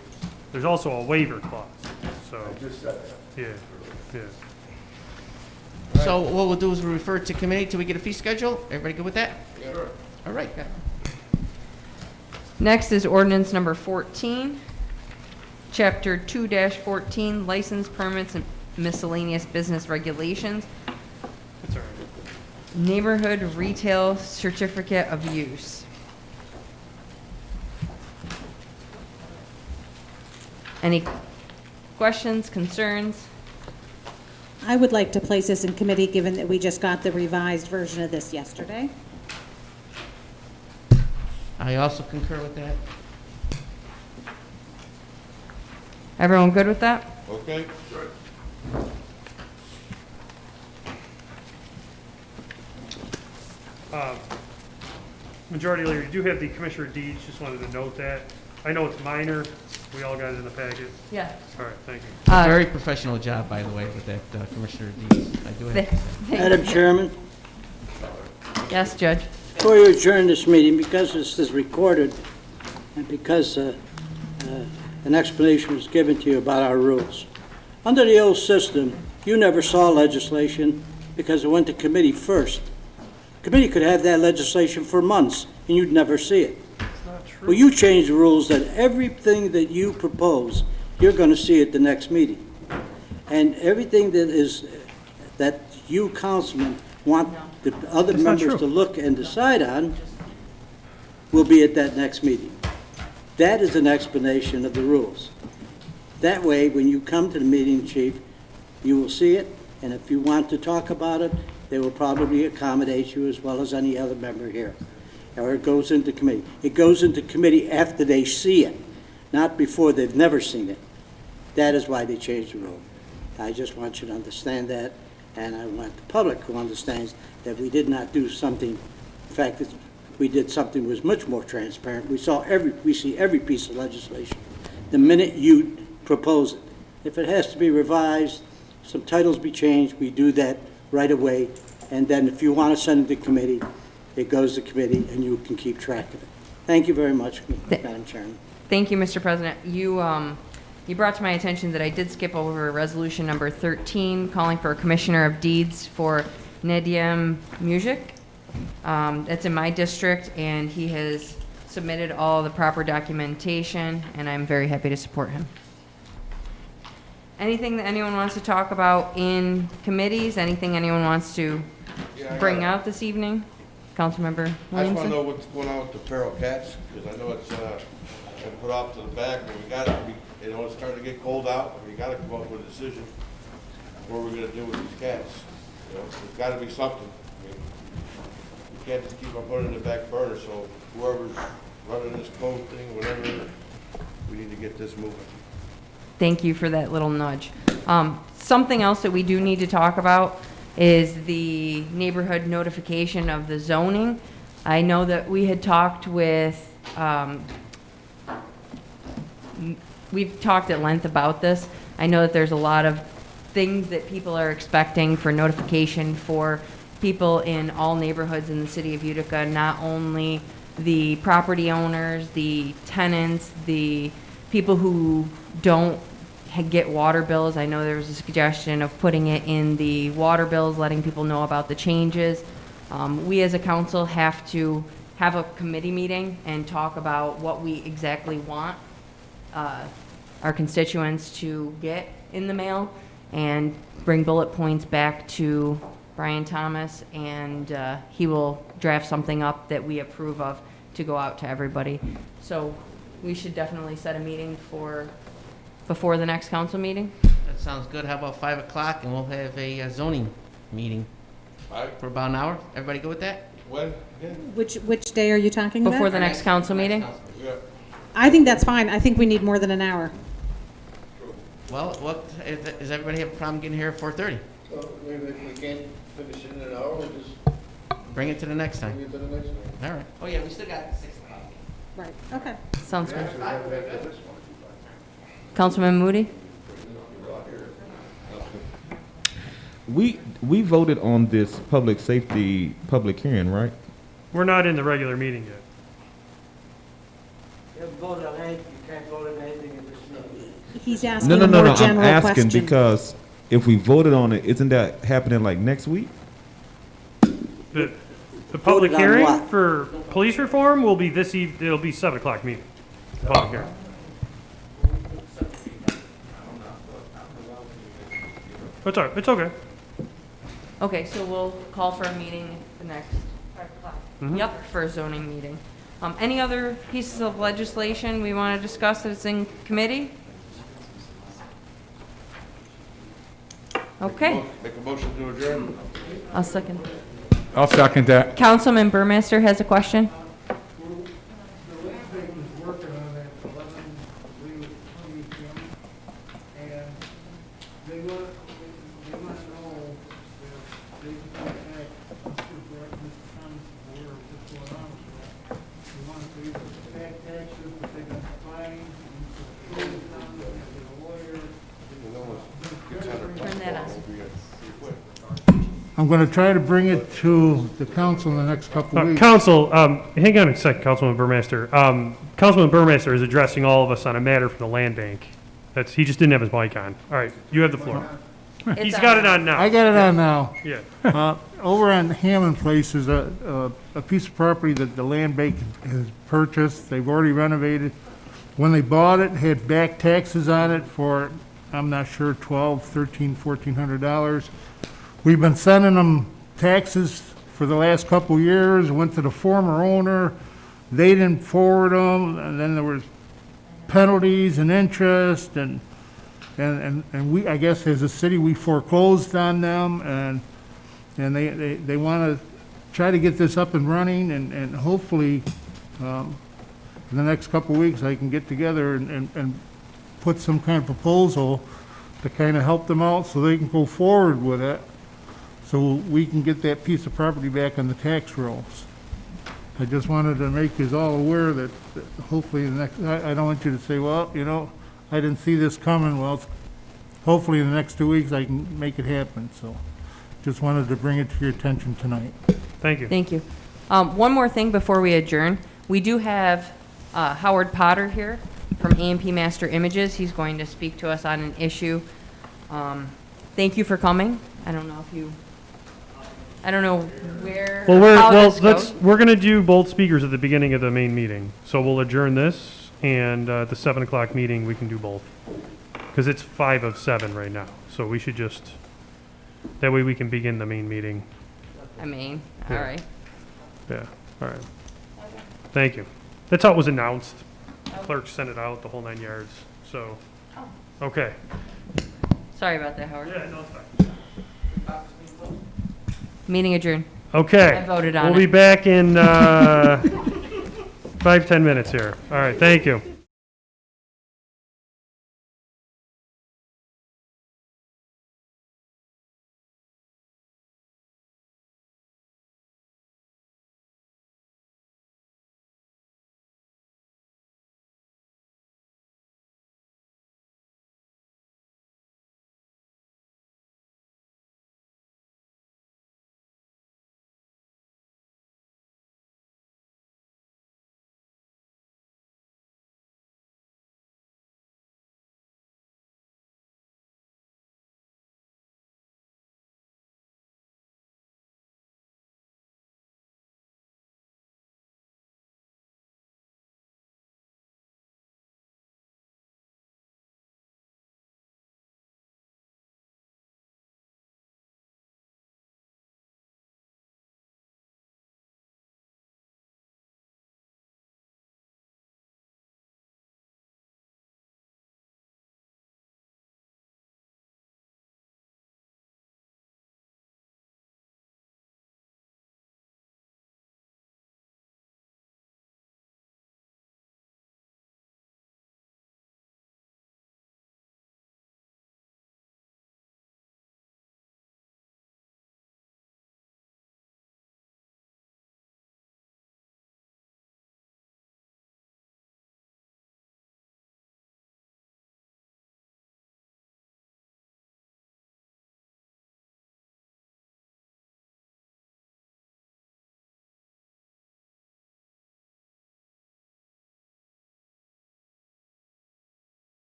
There's also a waiver clause, so, Just said that. yeah. So what we'll do is we'll refer it to committee till we get a fee schedule. Everybody good with that? Sure. All right. Next is ordinance number 14, chapter 2-14, license permits and miscellaneous business regulations, That's all right. neighborhood retail certificate of use. Any questions, concerns? I would like to place this in committee, given that we just got the revised version of this yesterday. I also concur with that. Everyone good with that? Okay? Majority Leader, you do have the Commissioner deeds, just wanted to note that. I know it's minor, we all got it in the packet. Yeah. All right, thank you. Very professional job, by the way, with that Commissioner Dees. I do have to say. Madam Chairman, Yes, Judge. before you adjourn this meeting, because this is recorded, and because an explanation was given to you about our rules. Under the old system, you never saw legislation because it went to committee first. Committee could have that legislation for months, and you'd never see it. Well, you changed the rules that everything that you propose, you're going to see at the next meeting. And everything that you councilmen want the other That's not members true. to look and decide on will be at that next meeting. That is an explanation of the rules. That way, when you come to the meeting, Chief, you will see it, and if you want to talk about it, they will probably accommodate you as well as any other member here. Or it goes into committee. It goes into committee after they see it, not before they've never seen it. That is why they changed the rule. I just want you to understand that, and I want the public who understands that we did not do something, in fact, we did something that was much more transparent. We see every piece of legislation the minute you propose it. If it has to be revised, some titles be changed, we do that right away. And then if you want to send it to committee, it goes to committee and you can keep track of it. Thank you very much, Madam Chairman. Thank you, Mr. President. You brought to my attention that I did skip over resolution number 13, calling for a Commissioner of Deeds for Nediem Music. That's in my district, and he has submitted all the proper documentation, and I'm very happy to support him. Anything that anyone wants to talk about in committees? Anything anyone wants to bring out this evening? Councilmember I just want to Williamson? know what's going on with the feral cats, because I know it's been put off to the back, but we got to, you know, it's starting to get cold out, and we got to come up with a decision what we're going to do with these cats. You know, there's got to be something. I mean, we can't just keep on putting it in the back burner, so whoever's running this code thing, whatever, we need to get this moving. Thank you for that little nudge. Something else that we do need to talk about is the neighborhood notification of the zoning. I know that we had talked with, we've talked at length about this. I know that there's a lot of things that people are expecting for notification for people in all neighborhoods in the city of Utica, not only the property owners, the tenants, the people who don't get water bills. I know there was a suggestion of putting it in the water bills, letting people know about the changes. We as a council have to have a committee meeting and talk about what we exactly want our constituents to get in the mail. and bring bullet points back to Brian Thomas, and he will draft something up that we approve of to go out to everybody. So we should definitely set a meeting for, before the next council meeting. That sounds good. How about 5 o'clock, and we'll have a zoning meeting for about an hour? Everybody go with that? When? Which day are you talking about? Before the next council meeting? I think that's fine. I think we need more than an hour. Well, does everybody have a problem getting here at 4:30? So maybe if we can't finish it in an hour, we'll just Bring it to the next bring time. it to the next one. All right. Oh, yeah, we still got 6 o'clock. Right, okay. Sounds good. Actually, we have to have this one. Councilman Moody? We voted on this public safety public hearing, right? We're not in the regular meeting yet. You haven't voted on anything, you can't vote on anything in this meeting. He's asking No, no, a no, more no. I'm general asking question. because if we voted on it, isn't that happening like next week? The public Voted on hearing what? for police reform will be this it'll be 7 o'clock meeting. The public hearing. It's all right, it's okay. Okay, so we'll call for a meeting the next 5 o'clock. Yep, for a zoning meeting. Any other pieces of legislation we want to discuss that's in committee? Okay, Make a motion to adjourn? I'll second. I'll second that. Councilman Burmaster has a question? The landscape is working on that 11, and they want to know if they can contact Mr. Thomas aware of what's going on with that. They want to pay the back taxes, but they're going to fine, and the lawyer. Turn that on. I'm going to try to bring it to the council in the next couple of weeks. Council, hang on a second, Councilman Burmaster. Councilman Burmaster is addressing all of us on a matter from the land bank. He just didn't have his mic on. All right, you have the floor. He's It's got on. it on now. I got it on now. Yeah. Over on Hammond Place is a piece of property that the land bank has purchased. They've already renovated. When they bought it, had back taxes on it for, I'm not sure, $1,200, $1,300, $1,400. We've been sending them taxes for the last couple of years, went to the former owner. They didn't forward them, and then there was penalties and interest, and we, I guess, as a city, we foreclosed on them, and they want to try to get this up and running, and hopefully, in the next couple of weeks, I can get together and put some kind of proposal to kind of help them out so they can go forward with it, so we can get that piece of property back on the tax rolls. I just wanted to make you all aware that hopefully the next, I don't want you to say, well, you know, I didn't see this coming. Well, hopefully in the next 2 weeks I can make it happen, so just wanted to bring it to your attention tonight. Thank you. Thank you. One more thing before we adjourn. We do have Howard Potter here from A&P Master Images. He's going to speak to us on an issue. Thank you for coming. I don't know where, how this goes. We're gonna do both speakers at the beginning of the main meeting. So we'll adjourn this, and the 7 o'clock meeting, we can do both. Because it's 5 of 7 right now, so we should just, that way we can begin the main meeting. All Yeah. right. Yeah, all right. Thank you. That's how it was announced. Clerk sent it out, the whole 9 yards, so, okay. Sorry about that, Howard. Yeah, no, it's fine. Meeting adjourned. Okay. I voted on We'll be it. back in 5-10 minutes here. All right, thank you.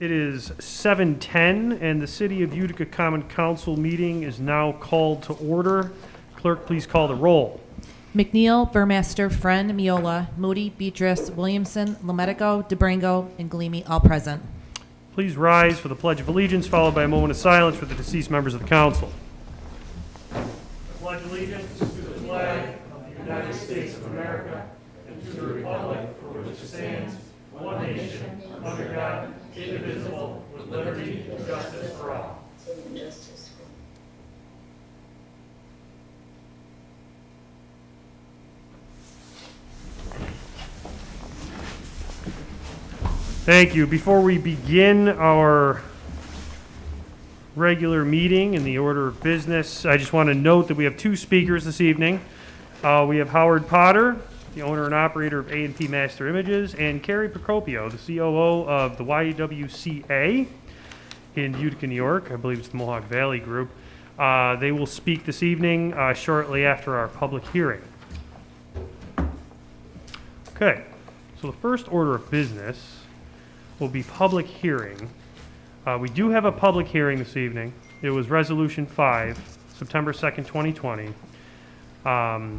It is 7:10, and the City of Utica Common Council meeting is now called to order. Clerk, please call the roll. McNeil, Burmaster, Friend, Miola, Moody, Beatrice, Williamson, Lometico, DeBrango, and Galimi, all present. Please rise for the Pledge of Allegiance, followed by a moment of silence for the deceased members of the council. I pledge allegiance to the flag of the United States of America and to the republic for which it stands, one nation, under God, indivisible, with liberty and justice for all. Thank you. Before we begin our regular meeting in the order of business, I just want to note that we have two speakers this evening. We have Howard Potter, the owner and operator of A&P Master Images, and Carrie Procopio, the COO of the YWCA in Utica, New York. I believe it's the Mohawk Valley Group. They will speak this evening shortly after our public hearing. Okay, so the first order of business will be public hearing. We do have a public hearing this evening. It was Resolution 5, September 2nd, 2020,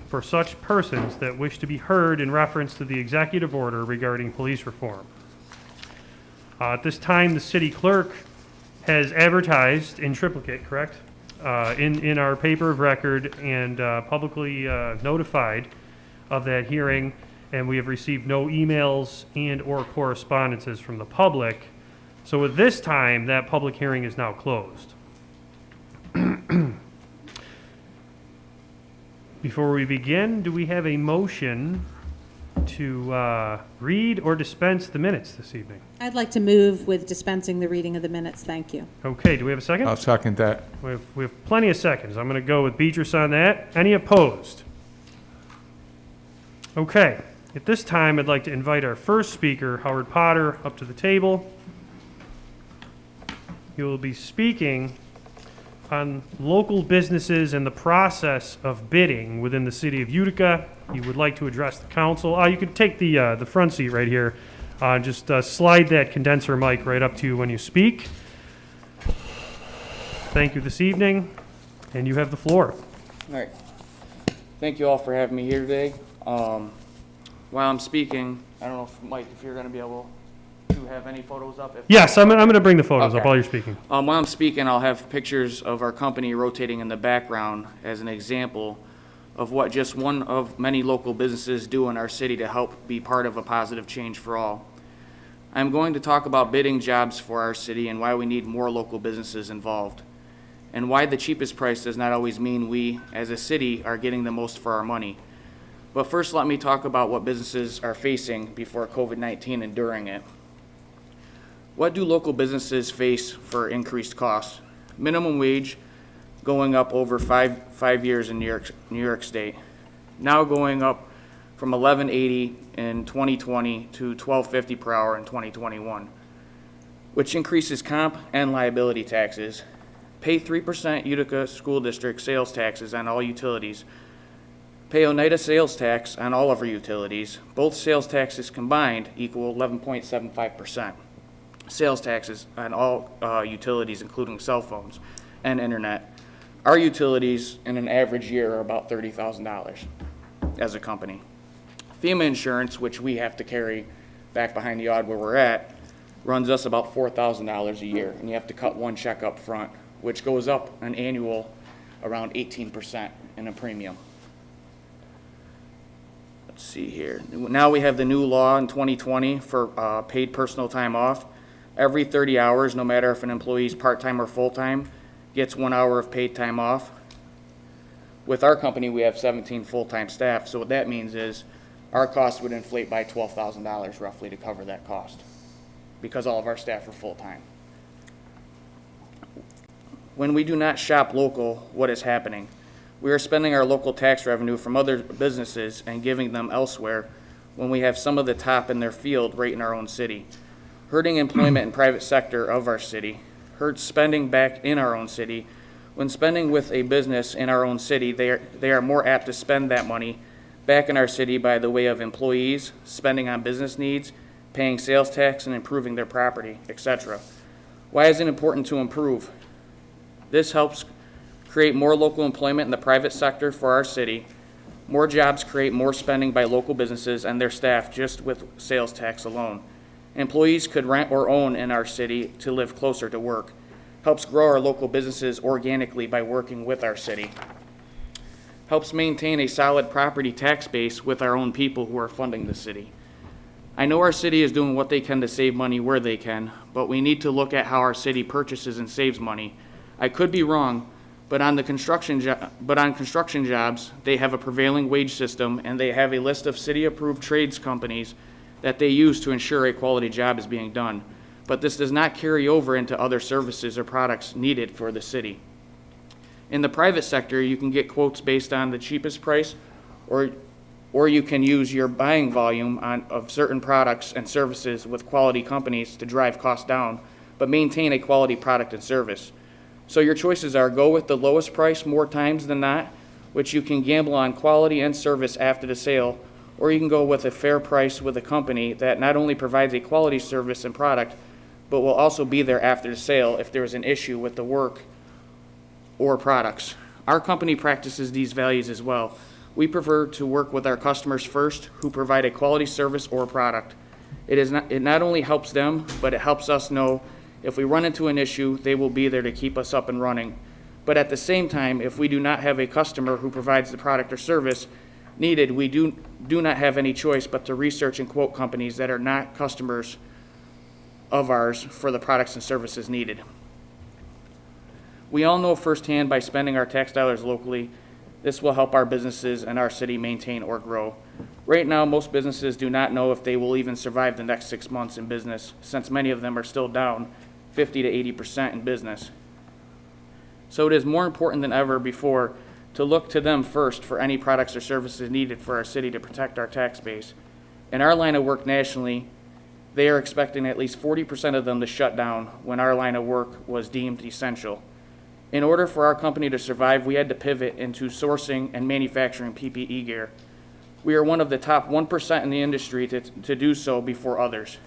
for such persons that wish to be heard in reference to the executive order regarding police reform. At this time, the city clerk has advertised in triplicate, correct? In our paper of record and publicly notified of that hearing, and we have received no emails and or correspondences from the public. So at this time, that public hearing is now closed. Before we begin, do we have a motion to read or dispense the minutes this evening? I'd like to move with dispensing the reading of the minutes. Thank you. Okay, do we have a second? I'll second that. We have plenty of seconds. I'm going to go with Beatrice on that. Any opposed? Okay. At this time, I'd like to invite our first speaker, Howard Potter, up to the table. He will be speaking on local businesses and the process of bidding within the city of Utica. He would like to address the council. You could take the front seat right here. Just slide that condenser mic right up to you when you speak. Thank you this evening, and you have the floor. All right. Thank you all for having me here today. While I'm speaking, I don't know if, Mike, if you're going to be able to have any photos up. Yes, I'm going to bring the photos up Okay. while you're speaking. While I'm speaking, I'll have pictures of our company rotating in the background as an example of what just one of many local businesses do in our city to help be part of a positive change for all. I'm going to talk about bidding jobs for our city and why we need more local businesses involved, and why the cheapest price does not always mean we, as a city, are getting the most for our money. But first, let me talk about what businesses are facing before COVID-19 and during it. What do local businesses face for increased costs? Minimum wage going up over five years in New York State, now going up from $11.80 in 2020 to $12.50 per hour in 2021, which increases comp and liability taxes. Pay 3% Utica School District sales taxes on all utilities. Pay Oneida sales tax on all of our utilities. Both sales taxes combined equal 11.75%. Sales taxes on all utilities, including cell phones and internet. Our utilities in an average year are about $30,000 as a company. FEMA insurance, which we have to carry back behind the yard where we're at, runs us about $4,000 a year, and you have to cut one check up front, which goes up an annual around 18% in a premium. Let's see here. Now we have the new law in 2020 for paid personal time off. Every 30 hours, no matter if an employee is part-time or full-time, gets 1 hour of paid time off. With our company, we have 17 full-time staff, so what that means is our cost would inflate by $12,000 roughly to cover that cost, because all of our staff are full-time. When we do not shop local, what is happening? We are spending our local tax revenue from other businesses and giving them elsewhere when we have some of the top in their field right in our own city. Hurting employment in private sector of our city, hurts spending back in our own city. When spending with a business in our own city, they are more apt to spend that money back in our city by the way of employees, spending on business needs, paying sales tax and improving their property, etc. Why is it important to improve? This helps create more local employment in the private sector for our city. More jobs create more spending by local businesses and their staff just with sales tax alone. Employees could rent or own in our city to live closer to work. Helps grow our local businesses organically by working with our city. Helps maintain a solid property tax base with our own people who are funding the city. I know our city is doing what they can to save money where they can, but we need to look at how our city purchases and saves money. I could be wrong, but on construction jobs, they have a prevailing wage system and they have a list of city-approved trades companies that they use to ensure a quality job is being done. But this does not carry over into other services or products needed for the city. In the private sector, you can get quotes based on the cheapest price, or you can use your buying volume of certain products and services with quality companies to drive costs down, but maintain a quality product and service. So your choices are go with the lowest price more times than not, which you can gamble on quality and service after the sale, or you can go with a fair price with a company that not only provides a quality service and product, but will also be there after the sale if there is an issue with the work or products. Our company practices these values as well. We prefer to work with our customers first who provide a quality service or product. It not only helps them, but it helps us know if we run into an issue, they will be there to keep us up and running. But at the same time, if we do not have a customer who provides the product or service needed, we do not have any choice but to research and quote companies that are not customers of ours for the products and services needed. We all know firsthand by spending our tax dollars locally, this will help our businesses and our city maintain or grow. Right now, most businesses do not know if they will even survive the next 6 months in business, since many of them are still down 50 to 80% in business. So it is more important than ever before to look to them first for any products or services needed for our city to protect our tax base. In our line of work nationally, they are expecting at least 40% of them to shut down when our line of work was deemed essential. In order for our company to survive, we had to pivot into sourcing and manufacturing PPE gear. We are one of the top 1% in the industry to do so before others.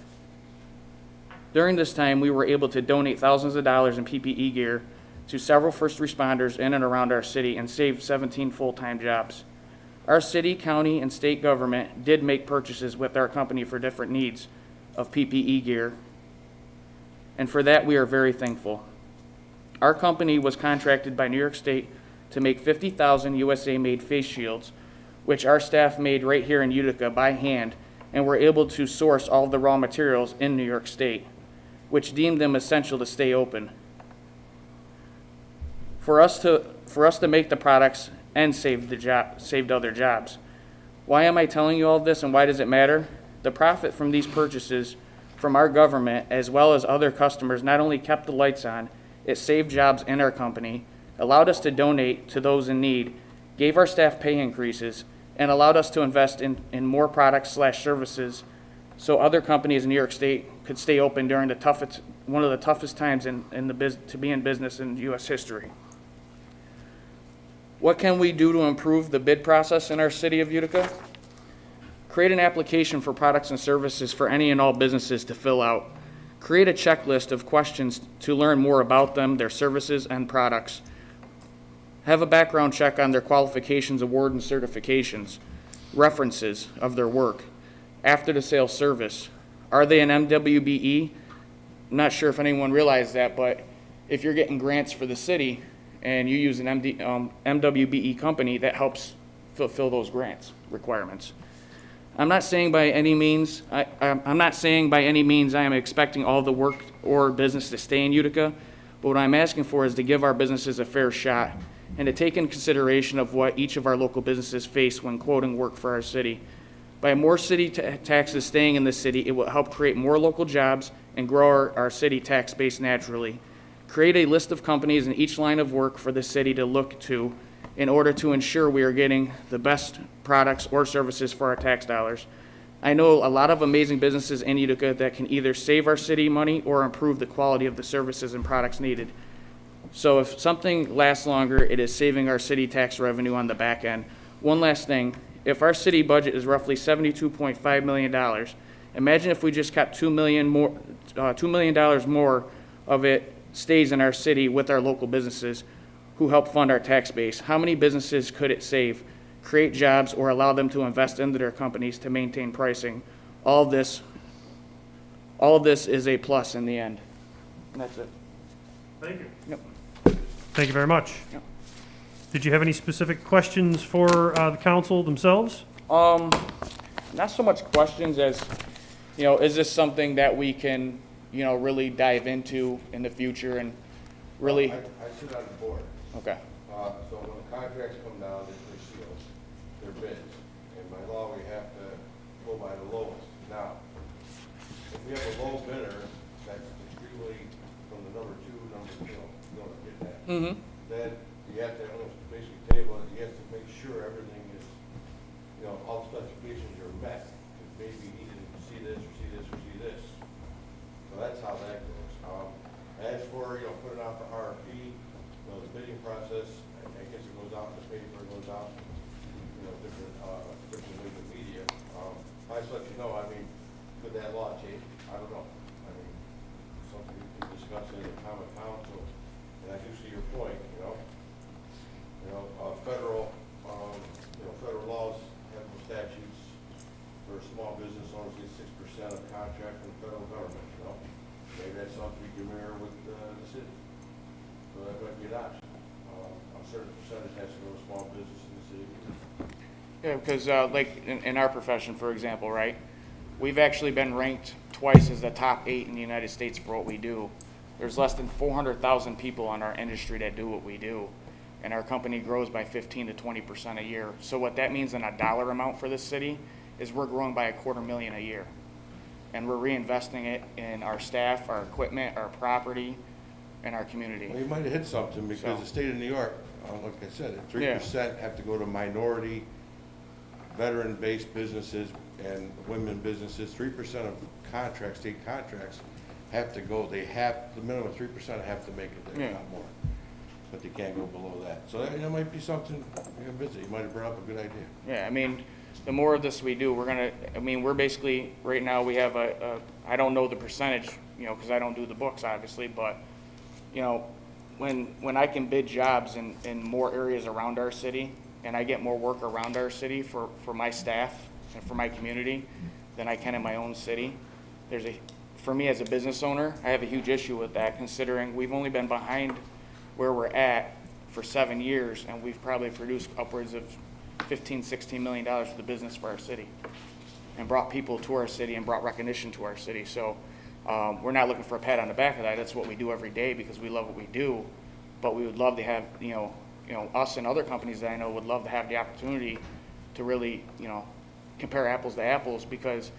During this time, we were able to donate thousands of dollars in PPE gear to several first responders in and around our city and save 17 full-time jobs. Our city, county, and state government did make purchases with our company for different needs of PPE gear, and for that we are very thankful. Our company was contracted by New York State to make 50,000 USA-made face shields, which our staff made right here in Utica by hand, and were able to source all of the raw materials in New York State, which deemed them essential to stay open. For us to make the products and saved other jobs. Why am I telling you all this and why does it matter? The profit from these purchases from our government as well as other customers not only kept the lights on, it saved jobs in our company, allowed us to donate to those in need, gave our staff pay increases, and allowed us to invest in more products/services so other companies in New York State could stay open during one of the toughest times to be in business in U.S. history. What can we do to improve the bid process in our city of Utica? Create an application for products and services for any and all businesses to fill out. Create a checklist of questions to learn more about them, their services, and products. Have a background check on their qualifications, award, and certifications, references of their work, after the sale service. Are they an MWBE? I'm not sure if anyone realized that, but if you're getting grants for the city and you use an MWBE company, that helps fulfill those grants requirements. I'm not saying by any means I am expecting all the work or business to stay in Utica, but what I'm asking for is to give our businesses a fair shot and to take in consideration of what each of our local businesses face when quoting work for our city. By more city taxes staying in the city, it will help create more local jobs and grow our city tax base naturally. Create a list of companies in each line of work for the city to look to in order to ensure we are getting the best products or services for our tax dollars. I know a lot of amazing businesses in Utica that can either save our city money or improve the quality of the services and products needed. So if something lasts longer, it is saving our city tax revenue on the back end. One last thing, if our city budget is roughly $72.5 million Imagine if we just kept $2 million more of it stays in our city with our local businesses who help fund our tax base. How many businesses could it save, create jobs, or allow them to invest into their companies to maintain pricing? All of this is a plus in the end. And that's it. Thank you. Yep. Thank you very much. Yep. Did you have any specific questions for the council themselves? Not so much questions as, is this something that we can, really dive into in the future and really? I sit on the board. Okay. So when the contracts come down, they're sealed, they're bids. And by law, we have to go by the lowest. Now, if we have a low bidder, that's extremely from the number two, you don't get that. Mm-hmm. Then you have to basically table it, you have to make sure everything is, all the specifications are met. Because maybe you need to see this, or see this, or see this. So that's how that goes. As for, putting out the RFP, the bidding process, I guess it goes out in the paper, it goes out, different ways of media. I just let you know, could that law change? I don't know. Something we can discuss in the common council, and I do see your point, federal laws have no statutes for a small business owners get 6% of contract from the federal government, Maybe that's something we can mirror with the city. So that might be an option. A certain percentage has to go to small business in the city. Yeah, because like in our profession, for example, right? We've actually been ranked twice as the top 8 in the United States for what we do. There's less than 400,000 people in our industry that do what we do. And our company grows by 15 to 20% a year. So what that means in a dollar amount for this city is we're growing by $250,000 a year. And we're reinvesting it in our staff, our equipment, our property, and our community. Well, you might have hit something because the state of New York, like I said, 3% have to go to minority, veteran-based businesses and women businesses. 3% of contracts, state contracts, have to go. The minimum of 3% have to make it there, not more. But they can't go below that. So that might be something you can visit. You might have brought up a good idea. Yeah, the more of this we do, we're basically, right now we have I don't know the percentage, because I don't do the books obviously, but, when I can bid jobs in more areas around our city and I get more work around our city for my staff and for my community than I can in my own city, for me as a business owner, I have a huge issue with that considering we've only been behind where we're at for 7 years and we've probably produced upwards of $15-16 million for the business for our city and brought people to our city and brought recognition to our city. So we're not looking for a pat on the back of that. That's what we do every day because we love what we do. But we would love to have, us and other companies that I know would love to have the opportunity to really, compare apples to apples because,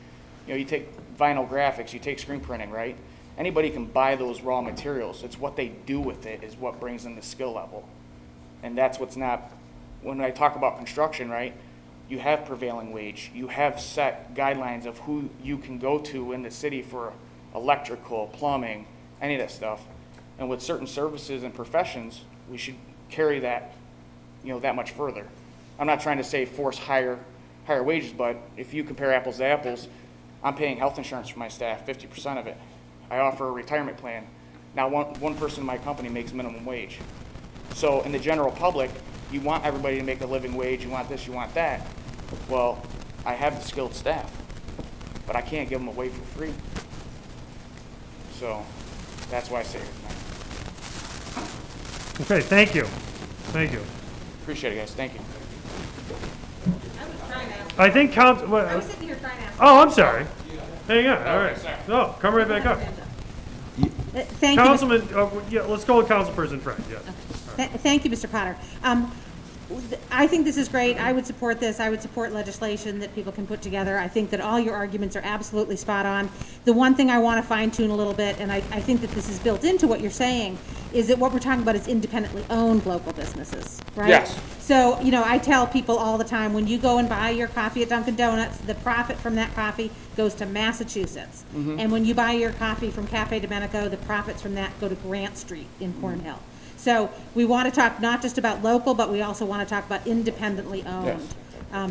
you take vinyl graphics, you take screen printing, right? Anybody can buy those raw materials. It's what they do with it is what brings in the skill level. And that's what's not, when I talk about construction, right, you have prevailing wage. You have set guidelines of who you can go to in the city for electrical, plumbing, any of that stuff. And with certain services and professions, we should carry that, that much further. I'm not trying to say force higher wages, but if you compare apples to apples, I'm paying health insurance for my staff, 50% of it. I offer a retirement plan. Now, one person in my company makes minimum wage. So in the general public, you want everybody to make a living wage, you want this, you want that. Well, I have the skilled staff, but I can't give them away for free. So that's why I say it tonight. Okay, thank you. Thank you. Appreciate it, guys. Thank you. I was trying to ask. I think I was sitting here trying to ask. Oh, I'm sorry. Hang on, all right. sorry. No, come right back up. Thank you. Councilman, let's go with Councilperson Frank, yes. Thank you, Mr. Potter. I think this is great. I would support this. I would support legislation that people can put together. I think that all your arguments are absolutely spot on. The one thing I want to fine tune a little bit, and I think that this is built into what you're saying, is that what we're talking about is independently owned local businesses, right? Yes. So, I tell people all the time, when you go and buy your coffee at Dunkin' Donuts, the profit from that coffee goes to Massachusetts. Mm-hmm. And when you buy your coffee from Cafe Domenico, the profits from that go to Grant Street in Cornhill. So we want to talk not just about local, but we also want to talk about independently owned. Yes.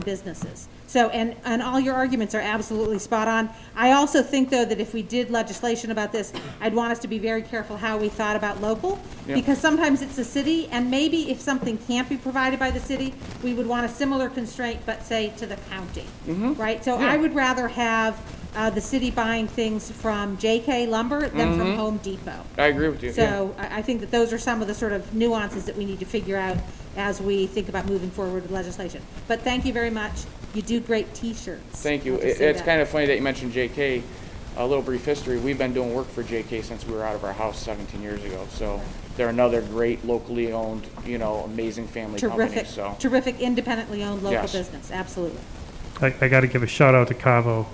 businesses. So, and all your arguments are absolutely spot on. I also think, though, that if we did legislation about this, I'd want us to be very careful how we thought about local, Yep. because sometimes it's the city, and maybe if something can't be provided by the city, we would want a similar constraint, but say to the county, right? So I would rather have the city buying things from JK Lumber than from Home Depot. I agree with you. So I think that those are some of the sort of nuances that we need to figure out as we think about moving forward with legislation. But thank you very much. You do great T-shirts. Thank you. I'll just say It's that. kind of funny that you mentioned JK. A little brief history. We've been doing work for JK since we were out of our house 17 years ago. So they're another great locally owned, amazing family company. Terrific, So terrific independently owned local Yes. business, absolutely. I got to give a shout out to Cavo.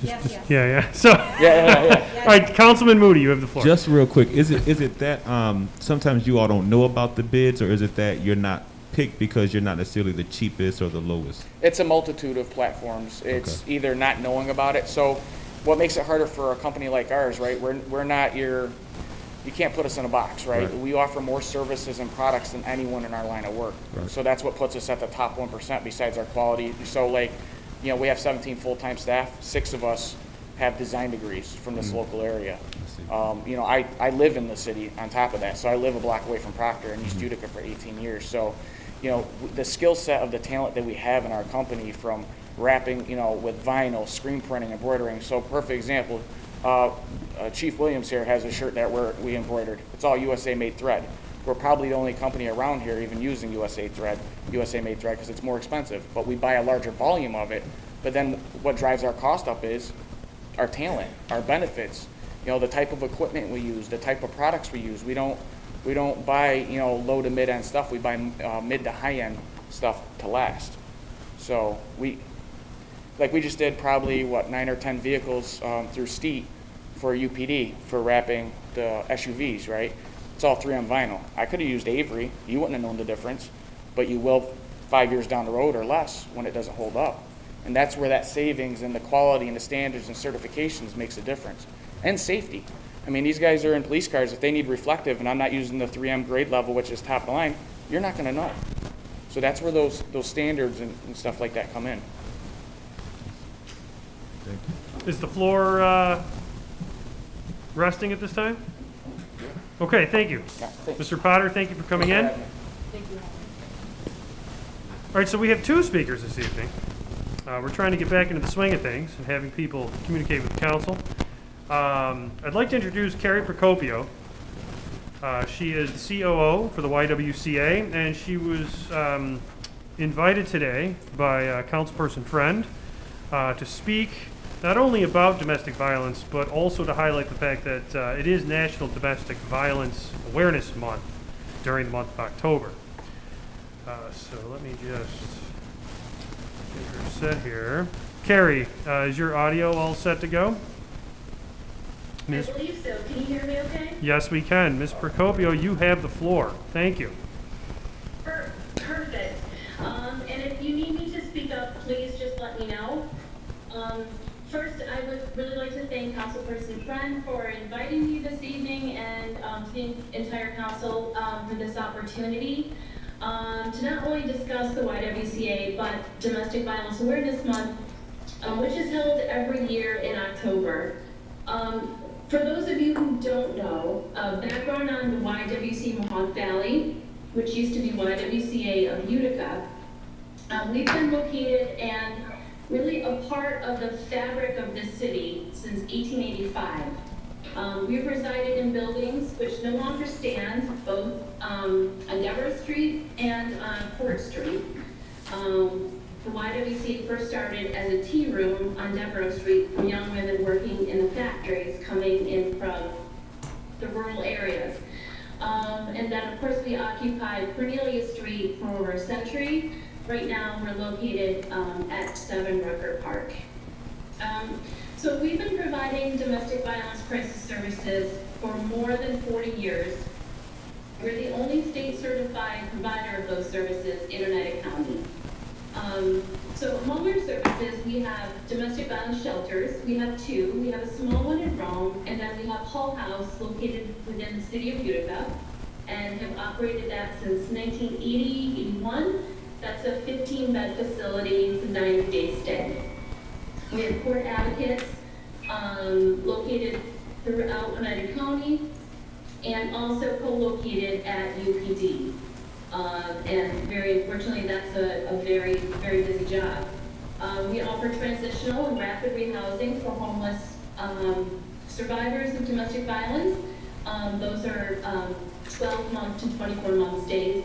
Yes. Yeah. So, yeah. all right, Councilman Moody, you have the floor. Just real quick, is it that sometimes you all don't know about the bids, or is it that you're not picked because you're not necessarily the cheapest or the lowest? It's a multitude of platforms. It's either not knowing about it. So what makes it harder for a company like ours, right? We're not you can't put us in a box, right? We offer more services and products than anyone in our line of work. Right. So that's what puts us at the top 1% besides our quality. So we have 17 full-time staff. 6 of us have design degrees from this local area. I live in the city on top of that. So I live a block away from Proctor and East Utica for 18 years. So, the skill set of the talent that we have in our company, from wrapping, with vinyl, screen printing, embroidering. So perfect example, Chief Williams here has a shirt that we embroidered. It's all USA made thread. We're probably the only company around here even using USA made thread, because it's more expensive. But we buy a larger volume of it. But then what drives our cost up is our talent, our benefits, the type of equipment we use, the type of products we use. We don't buy, low to mid-end stuff. We buy mid to high-end stuff to last. So we just did probably, 9 or 10 vehicles through STEET for UPD for wrapping the SUVs, right? It's all 3M vinyl. I could have used Avery. You wouldn't have known the difference, but you will 5 years down the road or less when it doesn't hold up. And that's where that savings and the quality and the standards and certifications makes a difference. And safety. I mean, these guys are in police cars. If they need reflective and I'm not using the 3M grade level, which is top of the line, you're not going to know. So that's where those standards and stuff like that come in. Is the floor resting at this time? Okay, thank you. Yeah, thanks. Mr. Potter, thank you for coming in. All right, so we have 2 speakers this evening. We're trying to get back into the swing of things and having people communicate with the council. I'd like to introduce Carrie Procopio. She is the COO for the YWCA, and she was invited today by a councilperson friend to speak not only about domestic violence, but also to highlight the fact that it is National Domestic Violence Awareness Month during the month of October. So let me just get her set here. Carrie, is your audio all set to go? I believe so. Can you hear me okay? Yes, we can. Ms. Procopio, you have the floor. Thank you. Perfect. And if you need me to speak up, please just let me know. First, I would really like to thank Councilperson Friend for inviting me this evening, and to the entire council for this opportunity to not only discuss the YWCA, but Domestic Violence Awareness Month, which is held every year in October. For those of you who don't know, background on the YWCA Mohawk Valley, which used to be YWCA of Utica. We've been located and really a part of the fabric of this city since 1885. We've resided in buildings which no longer stand, both on Deborah Street and on Fort Street. The YWCA first started as a tea room on Deborah Street for young women working in the factories coming in from the rural areas. And then, of course, we occupied Cornelia Street for over a century. Right now, we're located at 7 Rucker Park. So we've been providing domestic violence crisis services for more than 40 years. We're the only state-certified provider of those services in Oneida County. So Homeware Services, we have domestic violence shelters. We have 2. We have a small one in Rome, and then we have Hull House located within the city of Utica, and have operated that since 1980, 81, That's a 15-bed facility with a 90-day stay. We have court advocates located throughout Oneida County and also co-located at UPD. And very unfortunately, that's a very, very busy job. We offer transitional and rapid rehousing for homeless survivors of domestic violence. Those are 12-month to 24-month stays.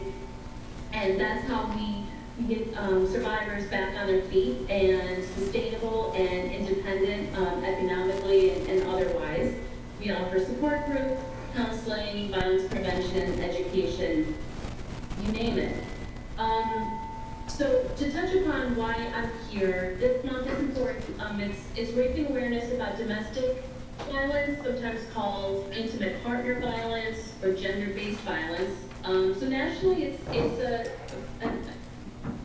And that's how we get survivors back on their feet and sustainable and independent economically and otherwise. We offer support group, counseling, violence prevention, education, you name it. So to touch upon why I'm here, this month is important. It's raising awareness about domestic violence, sometimes called intimate partner violence or gender-based violence. So nationally, it's a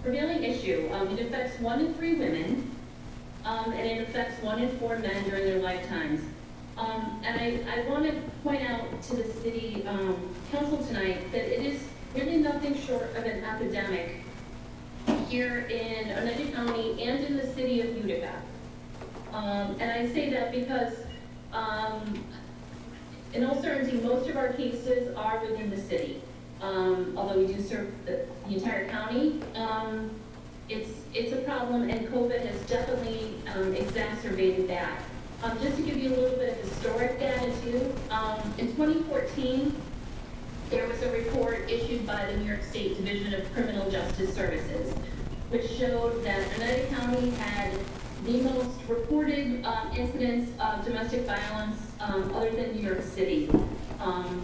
prevailing issue. It affects 1 in 3 women, and it affects 1 in 4 men during their lifetimes. And I want to point out to the city council tonight that it is really nothing short of an epidemic here in Oneida County and in the city of Utica. And I say that because in all certainty, most of our cases are within the city. Although we do serve the entire county, it's a problem, and COVID has definitely exacerbated that. Just to give you a little bit of historic data too, in 2014, there was a report issued by the New York State Division of Criminal Justice Services, which showed that Oneida County had the most reported incidents of domestic violence other than New York City.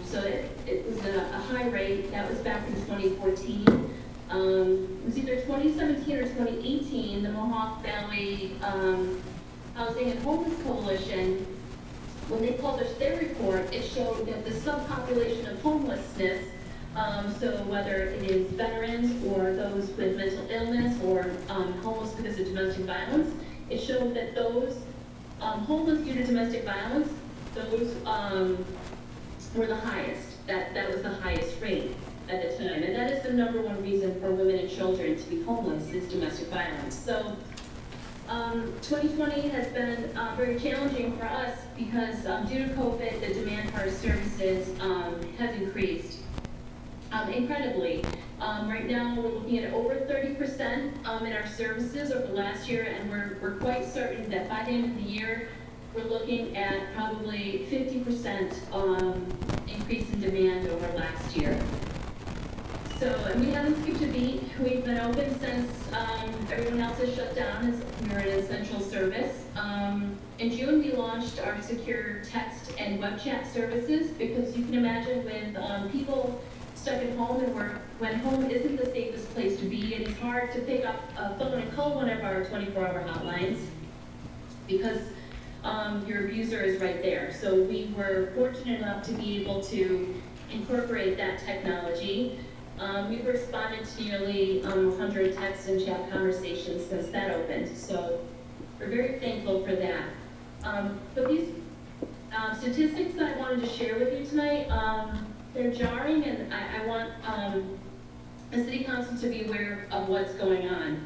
So it was a high rate. That was back in 2014. It was either 2017 or 2018, the Mohawk Valley Housing and Homeless Coalition, when they published their report, it showed that the subpopulation of homelessness, so whether it is veterans or those with mental illness or homeless because of domestic violence, it showed that those homeless due to domestic violence, those were the highest. That was the highest rate at the time. And that is the #1 reason for women and children to be homeless is domestic violence. So 2020 has been very challenging for us because due to COVID, the demand for our services has increased incredibly. Right now, we're looking at over 30% in our services over last year, and we're quite certain that by the end of the year, we're looking at probably 50% increase in demand over last year. So, and we haven't skipped a beat. We've been open since everyone else has shut down as we're an essential service. In June, we launched our secure text and web chat services because you can imagine with people stuck at home and when home isn't the safest place to be, it is hard to pick up a phone and call one of our 24-hour hotlines because your abuser is right there. So we were fortunate enough to be able to incorporate that technology. We've responded to nearly 100 text and chat conversations since that opened, so we're very thankful for that. But these statistics that I wanted to share with you tonight, they're jarring, and I want the City Council to be aware of what's going on.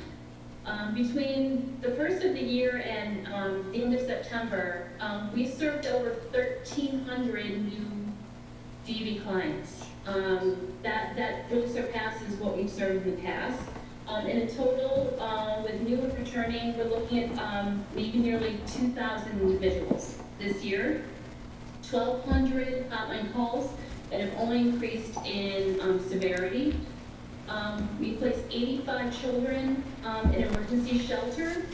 Between the first of the year and the end of September, we served over 1,300 new DV clients. That really surpasses what we've served in the past. In a total, with new and returning, we're looking at maybe nearly 2,000 individuals this year. 1,200 hotline calls that have only increased in severity. We placed 85 children in emergency shelter,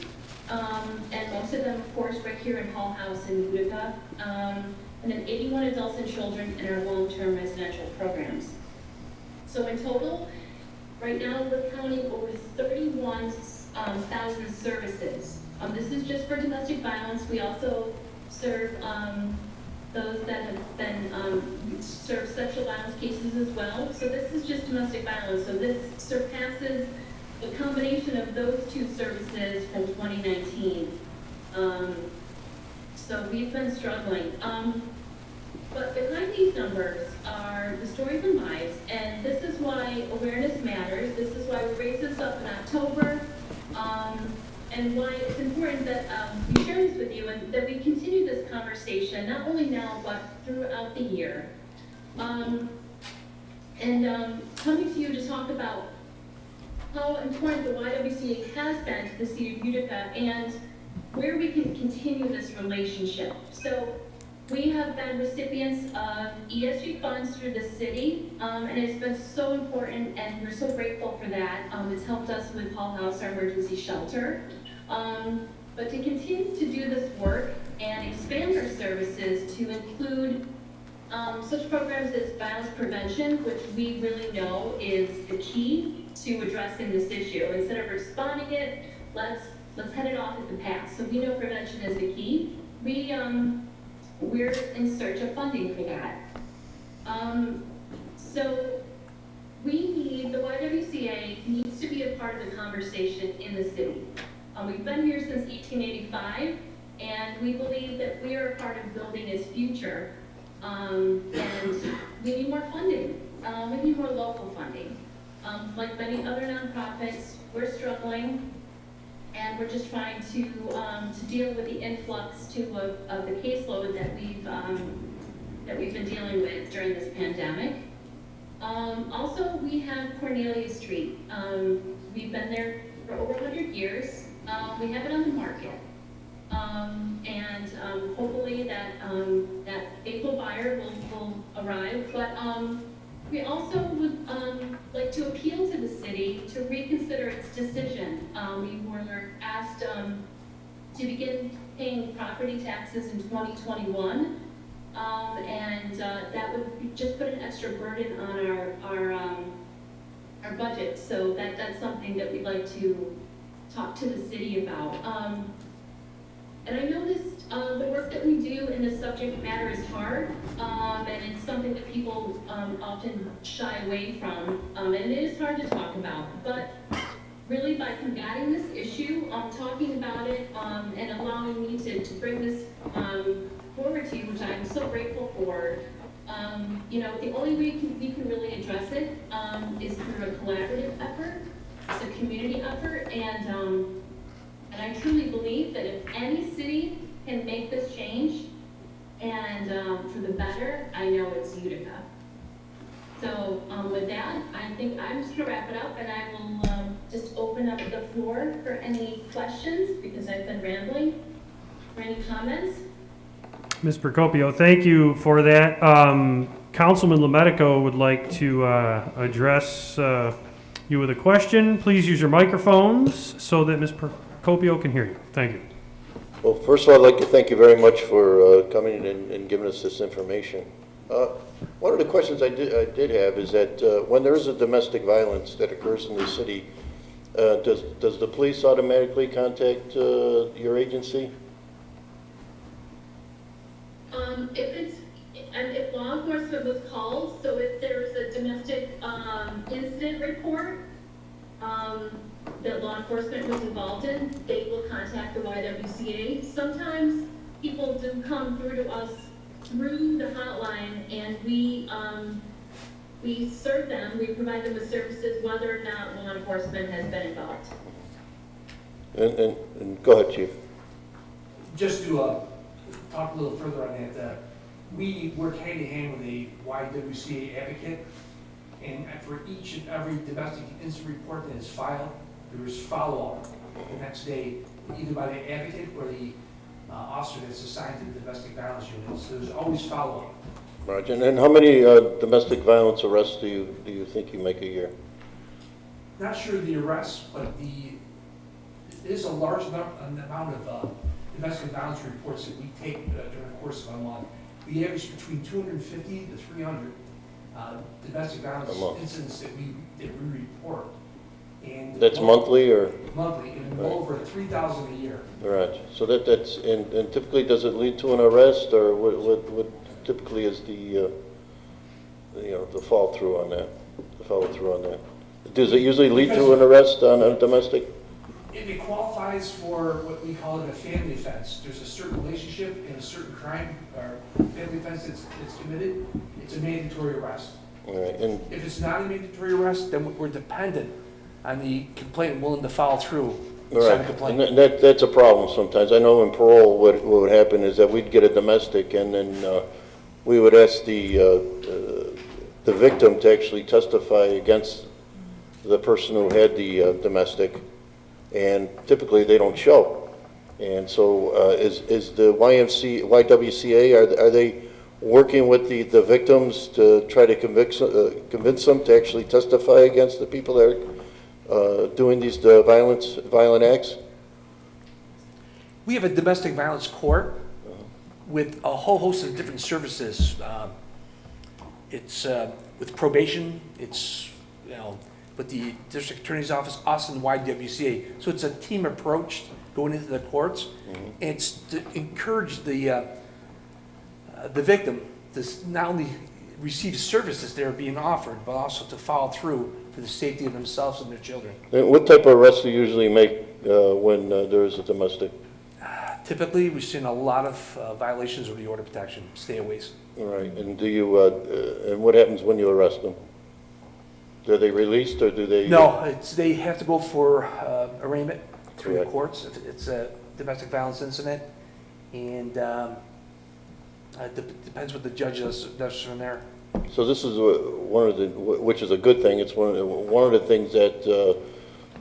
and most of them, of course, right here in Hall House in Utica. And then 81 adults and children in our long-term residential programs. So in total, right now we're counting over 31,000 services. This is just for domestic violence. We also serve those that have been serve sexual violence cases as well. So this is just domestic violence. So this surpasses the combination of those two services from 2019. So we've been struggling. But behind these numbers are the stories and lives, and this is why awareness matters. This is why we raised this up in October, and why it's important that we share this with you and that we continue this conversation, not only now, but throughout the year. Coming to you to talk about how important the YWCA has been to the city of Utica and where we can continue this relationship. So we have been recipients of ESG funds through the city, and it's been so important, and we're so grateful for that. It's helped us with Hall House, our emergency shelter. But to continue to do this work and expand our services to include such programs as violence prevention, which we really know is the key to addressing this issue. Instead of responding it, let's head it off at the pass. So we know prevention is the key. We're in search of funding for that. So we need, the YWCA needs to be a part of the conversation in the city. We've been here since 1885, and we believe that we are a part of building its future. And we need more funding. We need more local funding. Like many other nonprofits, we're struggling, and we're just trying to deal with the influx of the caseload that we've been dealing with during this pandemic. Also, we have Cornelia Street. We've been there for over 100 years. We have it on the market. Hopefully that April buyer will arrive. But we also would like to appeal to the city to reconsider its decision. We were asked to begin paying property taxes in 2021, and that would just put an extra burden on our budget. So that's something that we'd like to talk to the city about. And I noticed the work that we do in this subject matter is hard, and it's something that people often shy away from, and it is hard to talk about. But really, by combating this issue, talking about it, and allowing me to bring this forward to you, which I'm so grateful for, the only way we can really address it is through a collaborative effort. It's a community effort, and I truly believe that if any city can make this change, and for the better, I know it's Utica. So with that, I think I'm just going to wrap it up, and I will just open up the floor for any questions, because I've been rambling. For any comments? Ms. Procopio, thank you for that. Councilman Lemetico would like to address you with a question. Please use your microphones so that Ms. Procopio can hear you. Thank you. Well, first of all, I'd like to thank you very much for coming in and giving us this information. One of the questions I did have is that when there is a domestic violence that occurs in the city, does the police automatically contact your agency? If law enforcement was called, so if there's a domestic incident report that law enforcement was involved in, they will contact the YWCA. Sometimes people do come through to us through the hotline, and we serve them, we provide them with services whether or not law enforcement has been involved. And go ahead, Chief. Just to talk a little further on that, we work hand in hand with a YWCA advocate, and for each and every domestic incident report that is filed, there is follow-up the next day, either by the advocate or the officer that's assigned to the domestic violence unit. So there's always follow-up. Right, and how many domestic violence arrests do you think you make a year? Not sure the arrests, but it is a large amount of domestic violence reports that we take during the course of a month. We average between 250 to 300 domestic violence incidents that we report. And that's monthly or? Monthly, and well over 3,000 a year. Right. So that's and typically does it lead to an arrest, or what typically is the the follow through on that? Does it usually lead to an arrest on a domestic? if it qualifies for what we call it a family offense, there's a certain relationship and a certain crime or family offense that's committed, it's a mandatory arrest. All right, and If it's not a mandatory arrest, then we're dependent on the complainant willing to follow through. all Sign a right, complaint. and that's a problem sometimes. I know in parole, what would happen is that we'd get a domestic, and then we would ask the victim to actually testify against the person who had the domestic, and typically they don't show. And so is the YWCA, are they working with the victims to try to convince them to actually testify against the people that are doing these violent acts? We have a domestic violence court with a whole host of different services. It's with probation, it's, with the district attorney's office, us and YWCA. So it's a team approach going into the courts. And it's to encourage the victim to not only receive services that are being offered, but also to follow through for the safety of themselves and their children. And what type of arrests do you usually make when there is a domestic? Typically, we've seen a lot of violations of the order of protection, stayaways. All right, and do you, and what happens when you arrest them? Are they released, or do they? No, they have to go for arraignment through the Correct. courts if it's a domestic violence incident. And depends what the judge does from there. So this is one of the, which is a good thing. It's one of the things that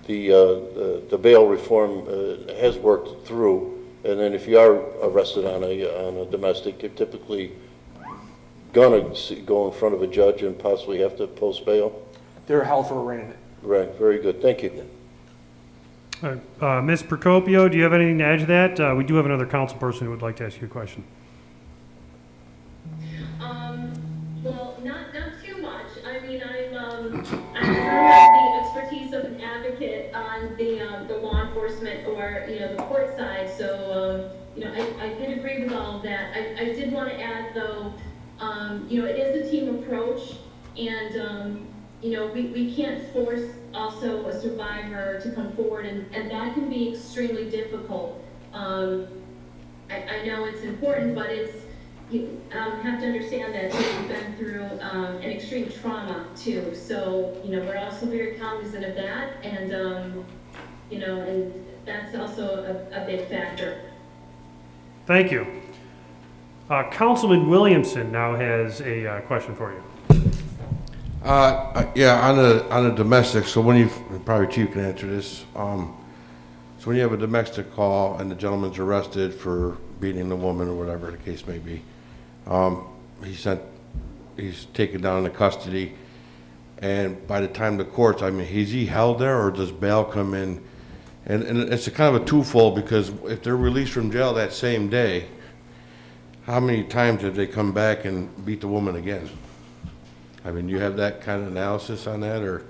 the bail reform has worked through. And then if you are arrested on a domestic, you're typically gonna go in front of a judge and possibly have to post bail. They're held for arraignment. Right. Very good. Thank you. All right. Ms. Procopio, do you have anything to add to that? We do have another council person who would like to ask you a question. Well, not too much. I mean, I have the expertise of an advocate on the law enforcement or, the court side. So, I did agree with all of that. I did want to add though, it is a team approach, and, we can't force also a survivor to come forward, and that can be extremely difficult. I know it's important, but you have to understand that we've been through an extreme trauma too. So, we're also very cognizant of that, and, and that's also a big factor. Thank you. Councilman Williamson now has a question for you. Yeah, on a domestic, so when probably Chief can answer this. So when you have a domestic call and the gentleman's arrested for beating the woman or whatever the case may be, he's taken down into custody, and by the time the courts, is he held there, or does bail come in? And it's a kind of a twofold, because if they're released from jail that same day, how many times have they come back and beat the woman again? You have that kind of analysis on that, or?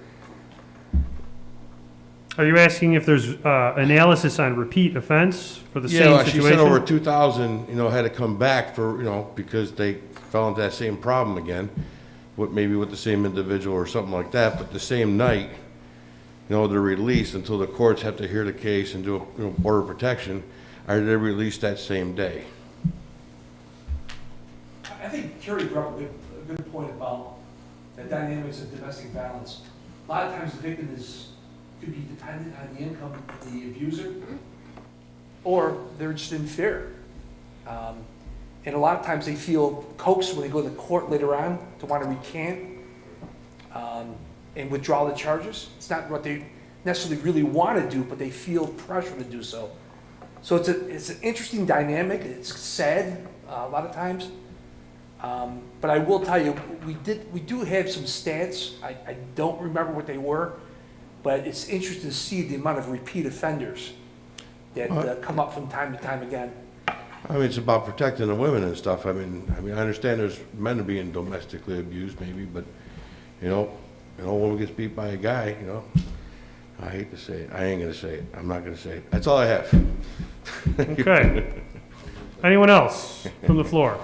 Are you asking if there's analysis on repeat offense for the same Yeah, situation? she said over 2,000, had to come back for, because they fell into that same problem again, maybe with the same individual or something like that, but the same night, they're released until the courts have to hear the case and do a order of protection. Are they released that same day? I think Carrie brought up a good point about the dynamics of domestic violence. A lot of times the victim could be dependent on the income of the abuser, or they're just in fear. And a lot of times they feel coaxed when they go to the court later on to want to recant and withdraw the charges. It's not what they necessarily really want to do, but they feel pressure to do so. So it's an interesting dynamic. It's sad a lot of times. But I will tell you, we do have some stats. I don't remember what they were, but it's interesting to see the amount of repeat offenders that come up from time to time again. It's about protecting the women and stuff. I understand there's men being domestically abused maybe, but, a woman gets beat by a guy, I hate to say it. I ain't gonna say it. I'm not gonna say it. That's all I have. Okay. Anyone else from the floor?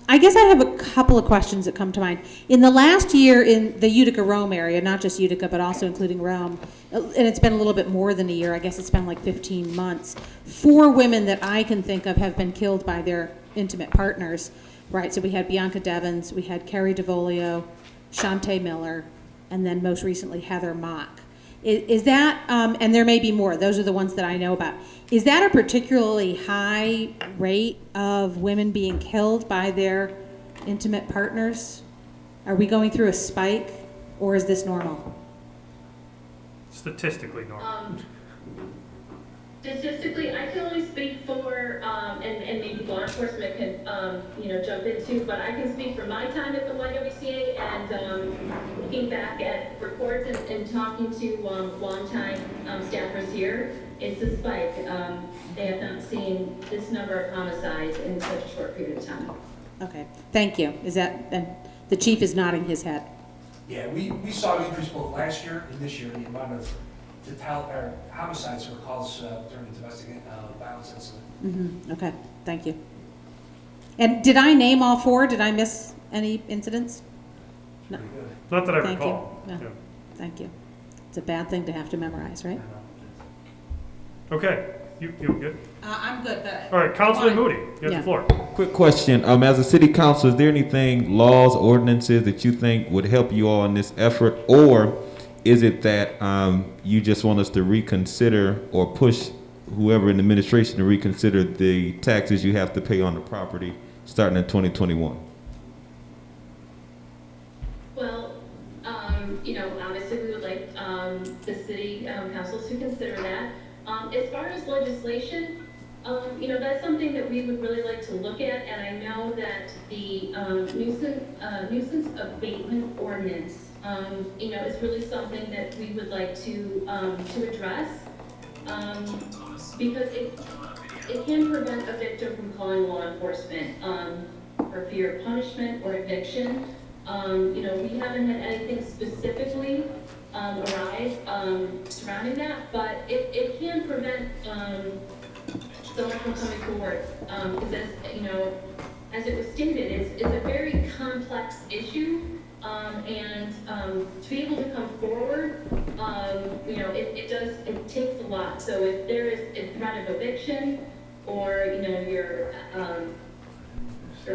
I guess I have a couple of questions that come to mind. In the last year in the Utica Rome area, not just Utica, but also including Rome, and it's been a little bit more than a year, I guess it's been like 15 months, 4 women that I can think of have been killed by their intimate partners, right? So we had Bianca Devins, we had Carrie DeVolio, Shantae Miller, and then most recently Heather Mock. Is that, and there may be more, those are the ones that I know about. Is that a particularly high rate of women being killed by their intimate partners? Are we going through a spike, or is this normal? Statistically normal. Statistically, I can only speak for, and maybe law enforcement can, jump in too, but I can speak for my time at the YWCA and looking back at reports and talking to longtime staffers here, it's a spike. They have not seen this number of homicides in such a short period of time. Okay, thank you. Is that, and the chief is nodding his head. Yeah, we saw an increase both last year and this year in the amount of homicides or calls during the domestic violence incident. Okay, thank you. And did I name all 4? Did I miss any incidents? No. Not that I Thank recall. you. No. Yeah. Thank you. It's a bad thing to have to memorize, right? Okay, you good? I'm good, but. All right, Councilman Moody, you have Yeah. the floor. Quick question. As a city council, is there anything, laws, ordinances that you think would help you all in this effort? Or is it that you just want us to reconsider or push whoever in the administration to reconsider the taxes you have to pay on the property starting in 2021? Well, obviously we would like the city councils to consider that. As far as legislation, that's something that we would really like to look at, and I know that the nuisance abatement ordinance, is really something that we would like to address, because it can prevent a victim from calling law enforcement for fear of punishment or eviction. We haven't had anything specifically arise surrounding that, but it can prevent someone from coming forward. Because as it was stated, it's a very complex issue, and to be able to come forward, it takes a lot. So if there is a threat of eviction, or your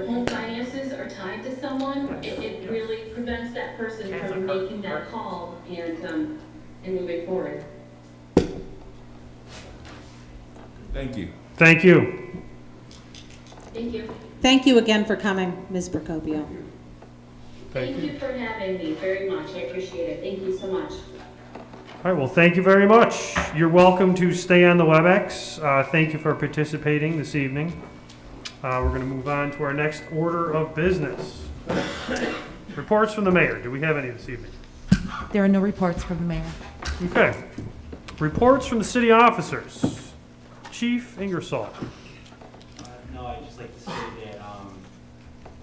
home finances are tied to someone, it really prevents that person from making that call and moving forward. Thank you. Thank you. Thank you. Thank you again for coming, Ms. Procopio. Thank you for having me very much. I appreciate it. Thank you so much. All right, well, thank you very much. You're welcome to stay on the WebEx. Thank you for participating this evening. We're going to move on to our next order of business. Reports from the mayor. Do we have any this evening? There are no reports from the mayor. Okay. Reports from the city officers. Chief Ingersoll. No, I'd just like to say that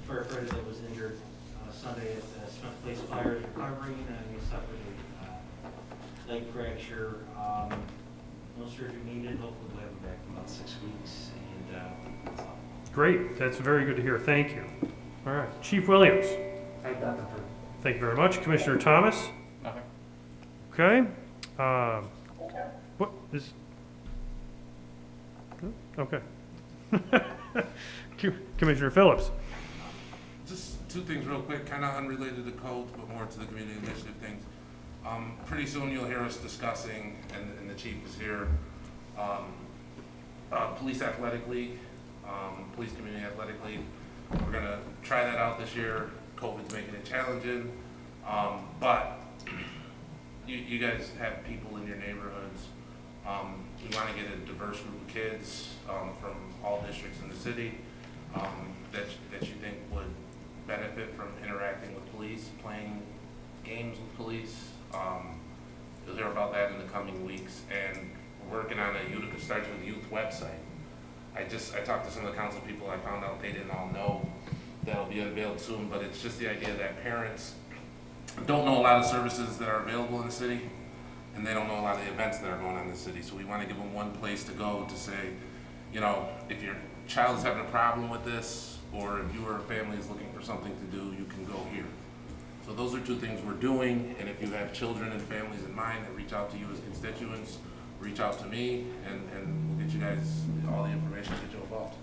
firefighter that was injured Sunday at the Smith Place Fire is recovering, and he suffered a leg fracture. No surgery needed. Hopefully we'll have him back in about 6 weeks. And that's all. Great. That's very good to hear. Thank you. All right. Chief Williams. Thank you very much. Commissioner Thomas. Nothing. Okay. What is? Okay. Commissioner Phillips. Just 2 things real quick, kind of unrelated to codes, but more to the community initiative things. Pretty soon you'll hear us discussing, and the chief is here, Police Athletic League, Police Community Athletic League. We're going to try that out this year. COVID's making it challenging, but you guys have people in your neighborhoods. We want to get a diverse group of kids from all districts in the city that you think would benefit from interacting with police, playing games with police. You'll hear about that in the coming weeks, and we're working on a Utica Starts With Youth website. I talked to some of the council people. I found out they didn't all know that'll be unveiled soon, but it's just the idea that parents don't know a lot of services that are available in the city, and they don't know a lot of the events that are going on in the city. So we want to give them one place to go to say, if your child is having a problem with this, or if you or a family is looking for something to do, you can go here. So those are two things we're doing, and if you have children and families in mind that reach out to you as constituents, reach out to me, and we'll get you guys all the information to get you involved.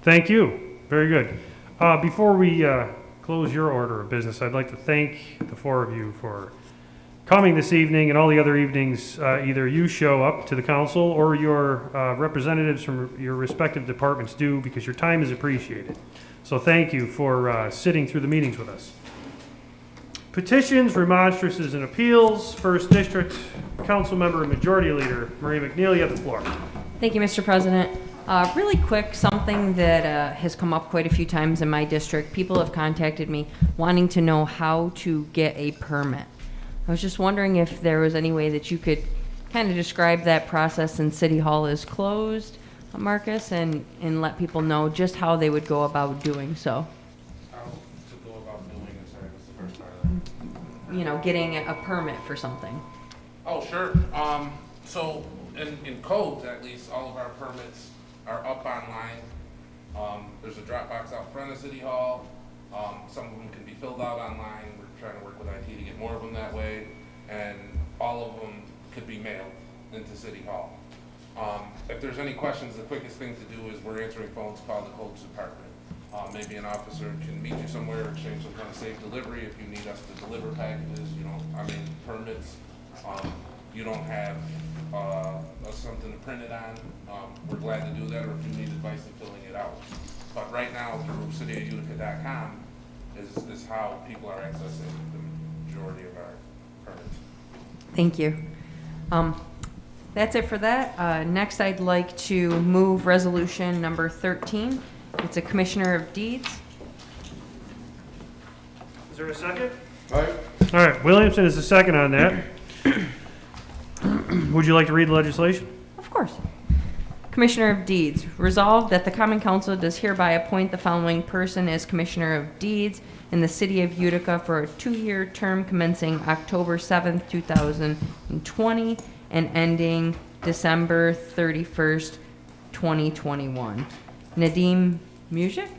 Thank you. Very good. Before we close your order of business, I'd like to thank the four of you for coming this evening, and all the other evenings, either you show up to the council or your representatives from your respective departments do, because your time is appreciated. So thank you for sitting through the meetings with us. Petitions, remonstrances, and appeals. First District Council Member and Majority Leader Marie McNeil, you have the floor. Thank you, Mr. President. Really quick, something that has come up quite a few times in my district. People have contacted me wanting to know how to get a permit. I was just wondering if there was any way that you could kind of describe that process since City Hall is closed, Marcus, and let people know just how they would go about doing so. How to go about doing it, sorry, what's the first part of that? You know, getting a permit for something. Oh, sure. So in codes, at least, all of our permits are up online. There's a Dropbox out front of City Hall. Some of them can be filled out online. We're trying to work with IT to get more of them that way. And all of them could be mailed into City Hall. If there's any questions, the quickest thing to do is we're answering phones, call the codes department. Maybe an officer can meet you somewhere, exchange some kind of safe delivery if you need us to deliver packages, permits. You don't have something to print it on, we're glad to do that, or if you need advice in filling it out. But right now, through cityofutica.com is how people are accessing the majority of our permits. Thank you. That's it for that. Next, I'd like to move resolution number 13. It's a Commissioner of Deeds. Is there a second? All right. All right, Williamson is the second on that. Would you like to read the legislation? Of course. Commissioner of Deeds. Resolved that the Common Council does hereby appoint the following person as Commissioner of Deeds in the City of Utica for a 2-year term commencing October 7th, 2020 and ending December 31st, 2021. Nadeem Music?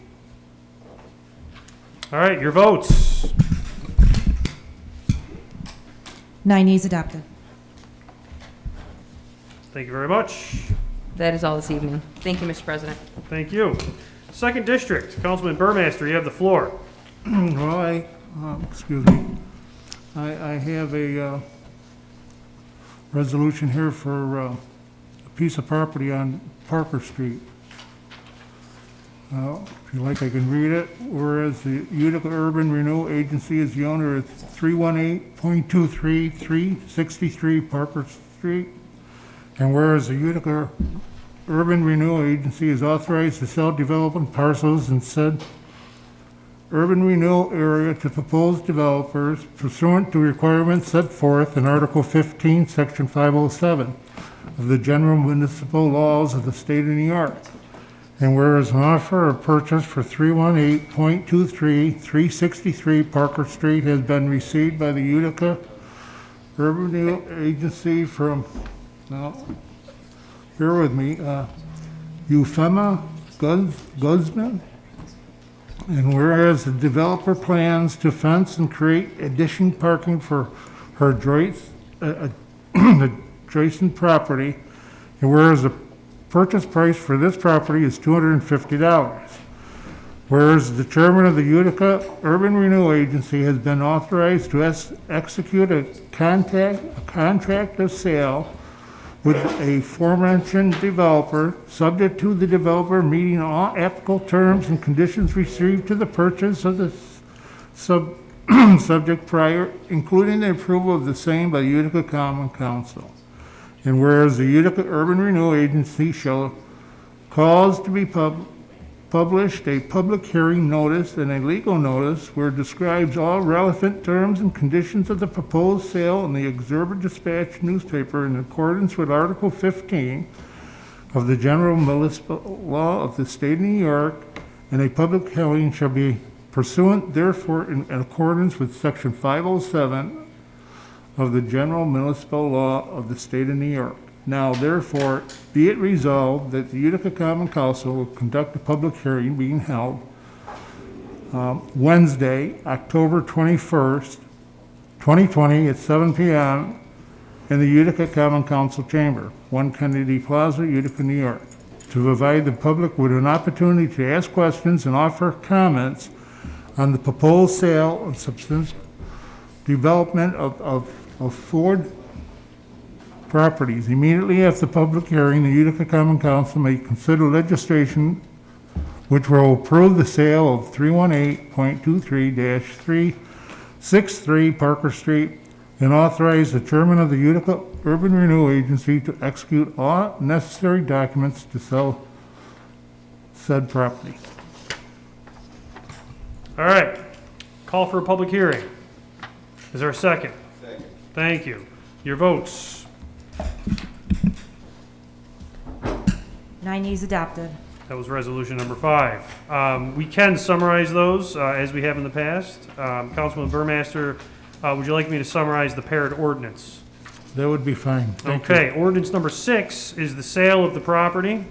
All right, your votes. 9 yeas adopted. Thank you very much. That is all this evening. Thank you, Mr. President. Thank you. Second District, Councilman Burmaster, you have the floor. Well, excuse me. I have a resolution here for a piece of property on Parker Street. If you like, I can read it. Whereas the Utica Urban Renewal Agency is the owner of 318.23 363 Parker Street. And whereas the Utica Urban Renewal Agency is authorized to sell development parcels in said urban renewal area to proposed developers pursuant to requirements set forth in Article 15, Section 507 of the General Municipal Laws of the State of New York. And whereas an offer of purchase for 318.23 363 Parker Street has been received by the Utica Urban Renewal Agency from, now, bear with me, Euphema Guzman. And whereas the developer plans to fence and create addition parking for her adjacent property, and whereas the purchase price for this property is $250. Whereas the chairman of the Utica Urban Renewal Agency has been authorized to execute a contract of sale with a aforementioned developer, subject to the developer meeting all applicable terms and conditions received to the purchase of the subject prior, including the approval of the same by the Utica Common Council. And whereas the Utica Urban Renewal Agency shall cause to be published a public hearing notice and a legal notice where it describes all relevant terms and conditions of the proposed sale in the Observer Dispatch newspaper in accordance with Article 15 of the General Municipal Law of the State of New York, and a public hearing shall be pursuant therefore in accordance with Section 507 of the General Municipal Law of the State of New York. Now therefore, be it resolved that the Utica Common Council will conduct a public hearing being held Wednesday, October 21st, 2020 at 7 p.m. in the Utica Common Council Chamber, 1 Kennedy Plaza, Utica, New York, to provide the public with an opportunity to ask questions and offer comments on the proposed sale and substantial development of Ford properties. Immediately after the public hearing, the Utica Common Council may consider legislation which will approve the sale of 318.23-363 Parker Street and authorize the chairman of the Utica Urban Renewal Agency to execute all necessary documents to sell said property. All right, call for a public hearing. Is there a second? Second. Thank you. Your votes. 9 yeas adopted. That was resolution number 5. We can summarize those as we have in the past. Councilman Burmaster, would you like me to summarize the paired ordinance? That would be fine. Thank you. Okay, ordinance number 6 is the sale of the property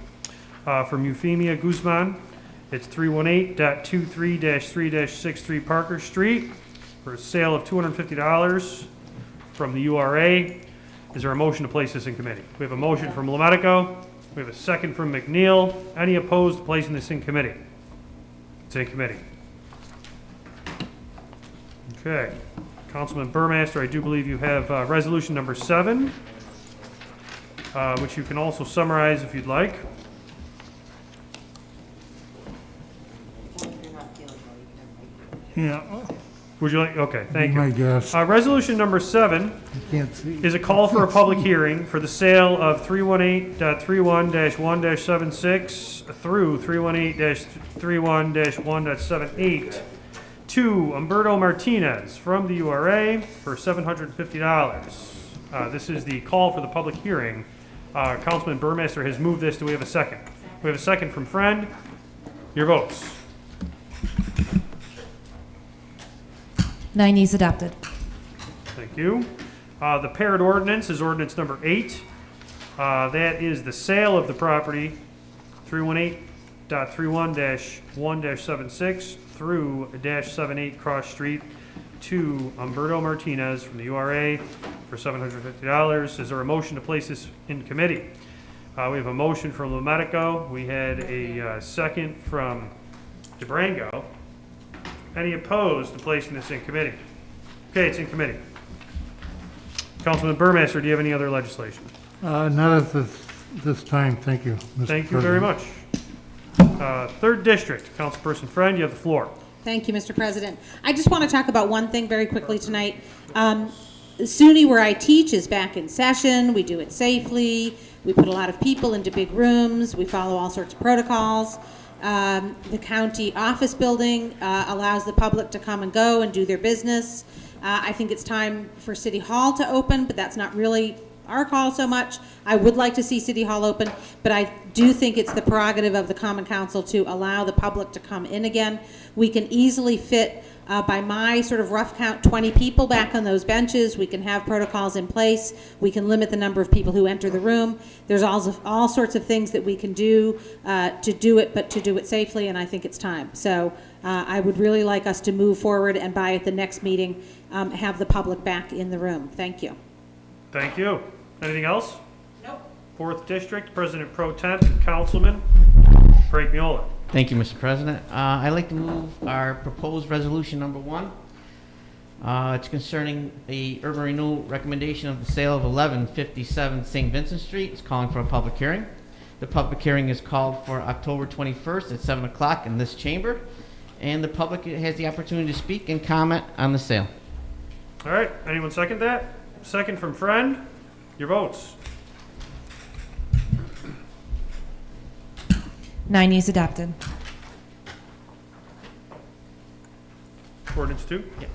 from Euphemia Guzman. It's 318.23-3-63 Parker Street for a sale of $250 from the URA. Is there a motion to place this in committee? We have a motion from Lemetico. We have a second from McNeil. Any opposed to placing this in committee? It's in committee. Okay. Councilman Burmaster, I do believe you have resolution number 7, which you can also summarize if you'd like. Yeah. Would you like? Okay, thank you. My guess. Resolution number 7 Can't see. is a call for a public hearing for the sale of 318.31-1-76 through 318-31-1.78 to Umberto Martinez from the URA for $750. This is the call for the public hearing. Councilman Burmaster has moved this. Do we have a second? We have a second from Friend. Your votes. 9 yeas adopted. Thank you. The paired ordinance is ordinance number 8. That is the sale of the property, 318.31-1-76 through -78 Cross Street to Umberto Martinez from the URA for $750. Is there a motion to place this in committee? We have a motion from Lemetico. We had a second from DeBrango. Any opposed to placing this in committee? Okay, it's in committee. Councilman Burmaster, do you have any other legislation? Not at this time, thank you, Mr. Thank you very President. much. Third District, Councilperson Friend, you have the floor. Thank you, Mr. President. I just want to talk about one thing very quickly tonight. SUNY, where I teach, is back in session. We do it safely. We put a lot of people into big rooms. We follow all sorts of protocols. The county office building allows the public to come and go and do their business. I think it's time for City Hall to open, but that's not really our call so much. I would like to see City Hall open, but I do think it's the prerogative of the Common Council to allow the public to come in again. We can easily fit, by my sort of rough count, 20 people back on those benches. We can have protocols in place. We can limit the number of people who enter the room. There's all sorts of things that we can do to do it, but to do it safely, and I think it's time. So I would really like us to move forward and by at the next meeting have the public back in the room. Thank you. Thank you. Anything else? Nope. Fourth District, President Pro Tem, Councilman Craig Miola. Thank you, Mr. President. I'd like to move our proposed resolution number 1. It's concerning the urban renewal recommendation of the sale of 1157 St. Vincent Street. It's calling for a public hearing. The public hearing is called for October 21st at 7 o'clock in this chamber, and the public has the opportunity to speak and comment on the sale. All right, anyone second that? Second from Friend. Your votes. 9 yeas adopted. Ordinance 2. Yeah.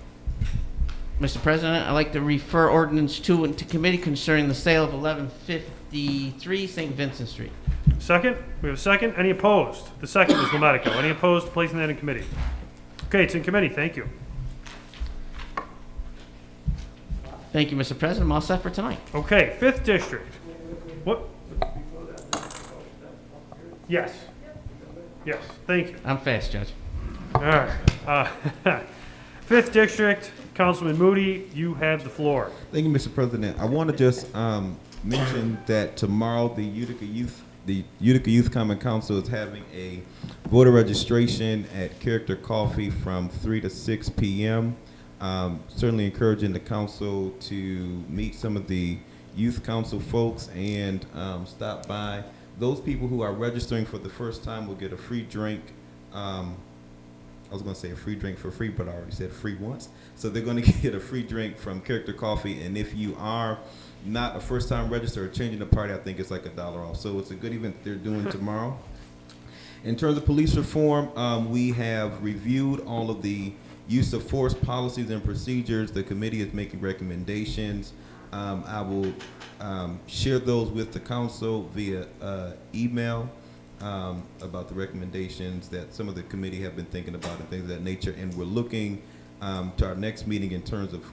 Mr. President, I'd like to refer ordinance 2 into committee concerning the sale of 1153 St. Vincent Street. Second. We have a second. Any opposed? The second was Lemetico. Any opposed to placing that in committee? Okay, it's in committee. Thank you. Thank you, Mr. President. I'm all set for tonight. Okay, Fifth District. What? Yes. Yes, thank you. I'm fast, Judge. All right. 5th District, Councilman Moody, you have the floor. Thank you, Mr. President. I want to just mention that tomorrow the Utica Youth Common Council is having a voter registration at Character Coffee from 3 to 6 p.m. Certainly encouraging the council to meet some of the youth council folks and stop by. Those people who are registering for the first time will get a free drink. I was going to say a free drink for free, but I already said free once. So they're going to get a free drink from Character Coffee. And if you are not a first-time register or changing the party, I think it's like $1 off. So it's a good event they're doing tomorrow. In terms of police reform, we have reviewed all of the use of force policies and procedures. The committee is making recommendations. I will share those with the council via email about the recommendations that some of the committee have been thinking about and things of that nature. And we're looking to our next meeting in terms of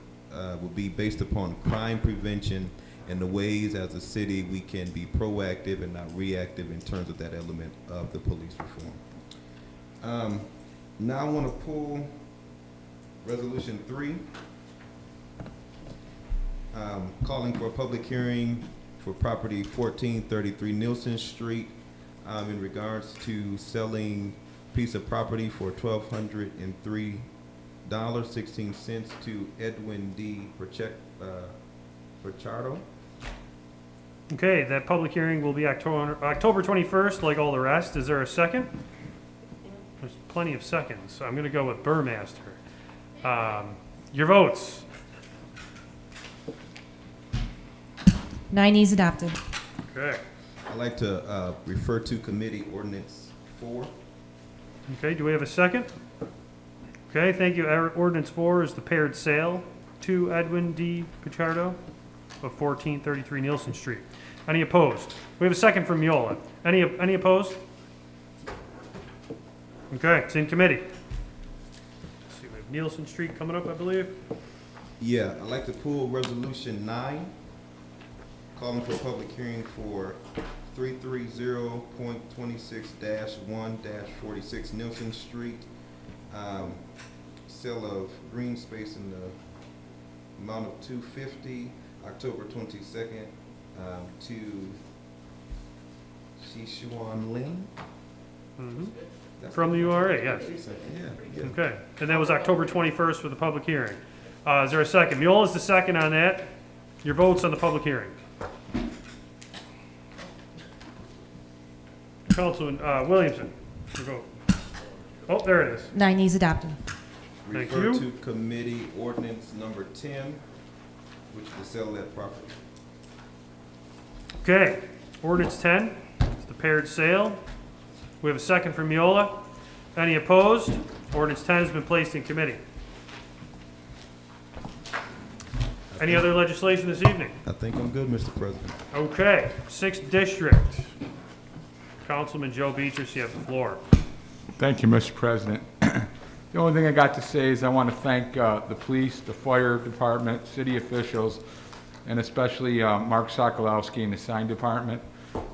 will be based upon crime prevention and the ways as a city we can be proactive and not reactive in terms of that element of the police reform. Now I want to pull Resolution 3. Calling for a public hearing for property 1433 Nielsen Street in regards to selling a piece of property for $1,203.16 to Edwin D. Prochardo. Okay, that public hearing will be October 21st, like all the rest. Is there a second? There's plenty of seconds, so I'm going to go with Burmaster. Your votes. 9 E's adopted. Okay. I'd like to refer to committee Ordinance 4. Okay, do we have a second? Okay, thank you. Ordinance 4 is the paired sale to Edwin D. Pichardo of 1433 Nielsen Street. Any opposed? We have a second from Miola. Any opposed? Okay, it's in committee. Let's see, we have Nielsen Street coming up, I believe. Yeah, I'd like to pull Resolution 9, calling for a public hearing for 330.26-1-46 Nielsen Street. Sale of green space in the amount of $250, October 22nd, to Shishuan Lin. From the URA, yes. Yeah. Okay, and that was October 21st for the public hearing. Is there a second? Miola is the second on that. Your votes on the public hearing. Councilman Williamson, your vote. Oh, there it is. 9 E's adopted. Thank Refer you. to committee Ordinance number 10, which is the sale of that property. Okay, ordinance 10, it's the paired sale. We have a second from Miola. Any opposed? Ordinance 10 has been placed in committee. Any other legislation this evening? I think I'm good, Mr. President. Okay, 6th District. Councilman Joe Beatrice, you have the floor. Thank you, Mr. President. The only thing I got to say is I want to thank the police, the fire department, city officials, and especially Mark Sokolowski and the sign department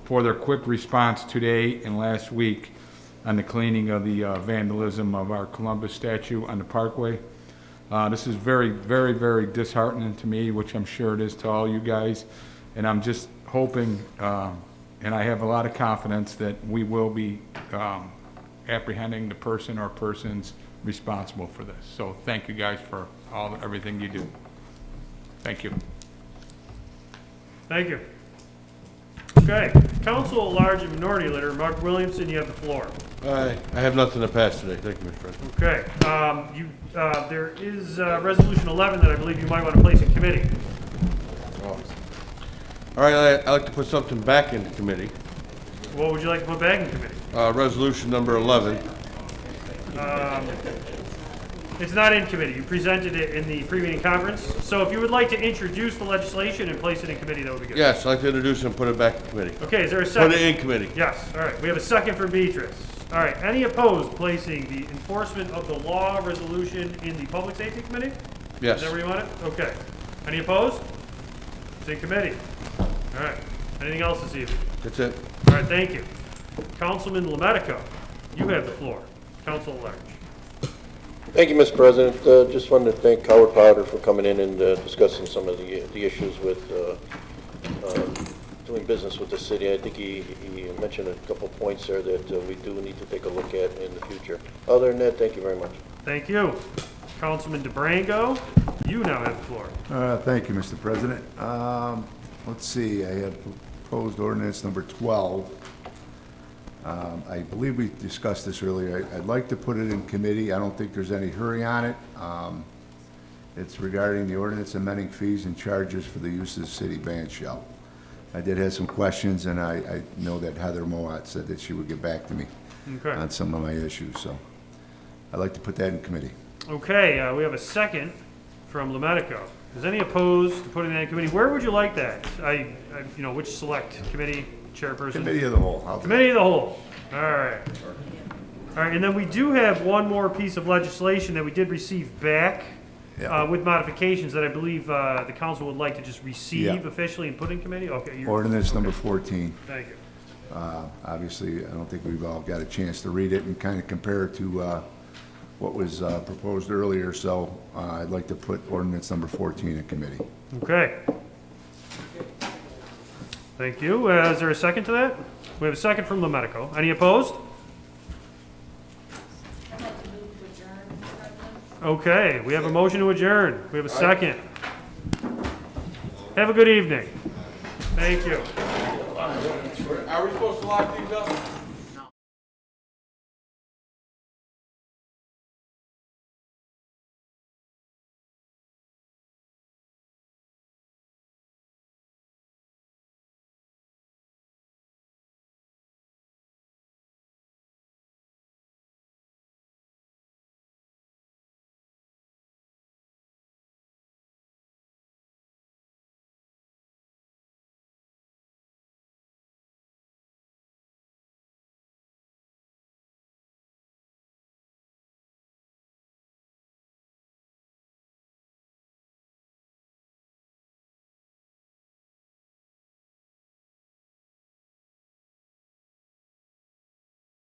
for their quick response today and last week on the cleaning of the vandalism of our Columbus statue on the Parkway. This is very, very, very disheartening to me, which I'm sure it is to all you guys. And I'm just hoping, and I have a lot of confidence that we will be apprehending the person or persons responsible for this. So thank you guys for everything you do. Thank you. Thank you. Okay, Council at Large and Minority Leader, Mark Williamson, you have the floor. I have nothing to pass today. Thank you, Mr. President. Okay, there is Resolution 11 that I believe you might want to place in committee. All right, I'd like to put something back into committee. What would you like to put back in committee? Resolution number 11. It's not in committee. You presented it in the pre-meeting conference. So if you would like to introduce the legislation and place it in committee, that would be good. Yes, I'd like to introduce and put it back in committee. Okay, is there a second? Put it in committee. Yes, all right. We have a second from Beatrice. All right, any opposed placing the enforcement of the law resolution in the Public Safety Committee? Yes. Is that where you want it? Okay. Any opposed? It's in committee. All right. Anything else this evening? That's it. All right, thank you. Councilman Lomedico, you have the floor. Council at large. Thank you, Mr. President. Just wanted to thank Howard Powder for coming in and discussing some of the issues with doing business with the city. I think he mentioned a couple points there that we do need to take a look at in the future. Other than that, thank you very much. Thank you. Councilman DeBrango, you now have the floor. Thank you, Mr. President. Let's see, I have proposed ordinance number 12. I believe we discussed this earlier. I'd like to put it in committee. I don't think there's any hurry on it. It's regarding the ordinance amending fees and charges for the use of the city Bancho. I did have some questions, and I know that Heather Moat said that she would get back to me Okay. on some of my issues, so I'd like to put that in committee. Okay, we have a second from Lomedico. Is any opposed to putting that in committee? Where would you like that? Which select committee chairperson? Committee of the whole. How's that? Committee of the whole. All right. All right, and then we do have one more piece of legislation that we did receive back with modifications that I believe the council would like to just receive officially and put in committee. Okay. Ordinance number 14. Thank you. Obviously, I don't think we've all got a chance to read it and kind of compare it to what was proposed earlier, so I'd like to put ordinance number 14 in committee. Okay. Thank you. Is there a second to that? We have a second from Lomedico. Any opposed? Okay, we have a motion to adjourn. We have a second. Have a good evening. Thank you. Are we supposed to lock these up?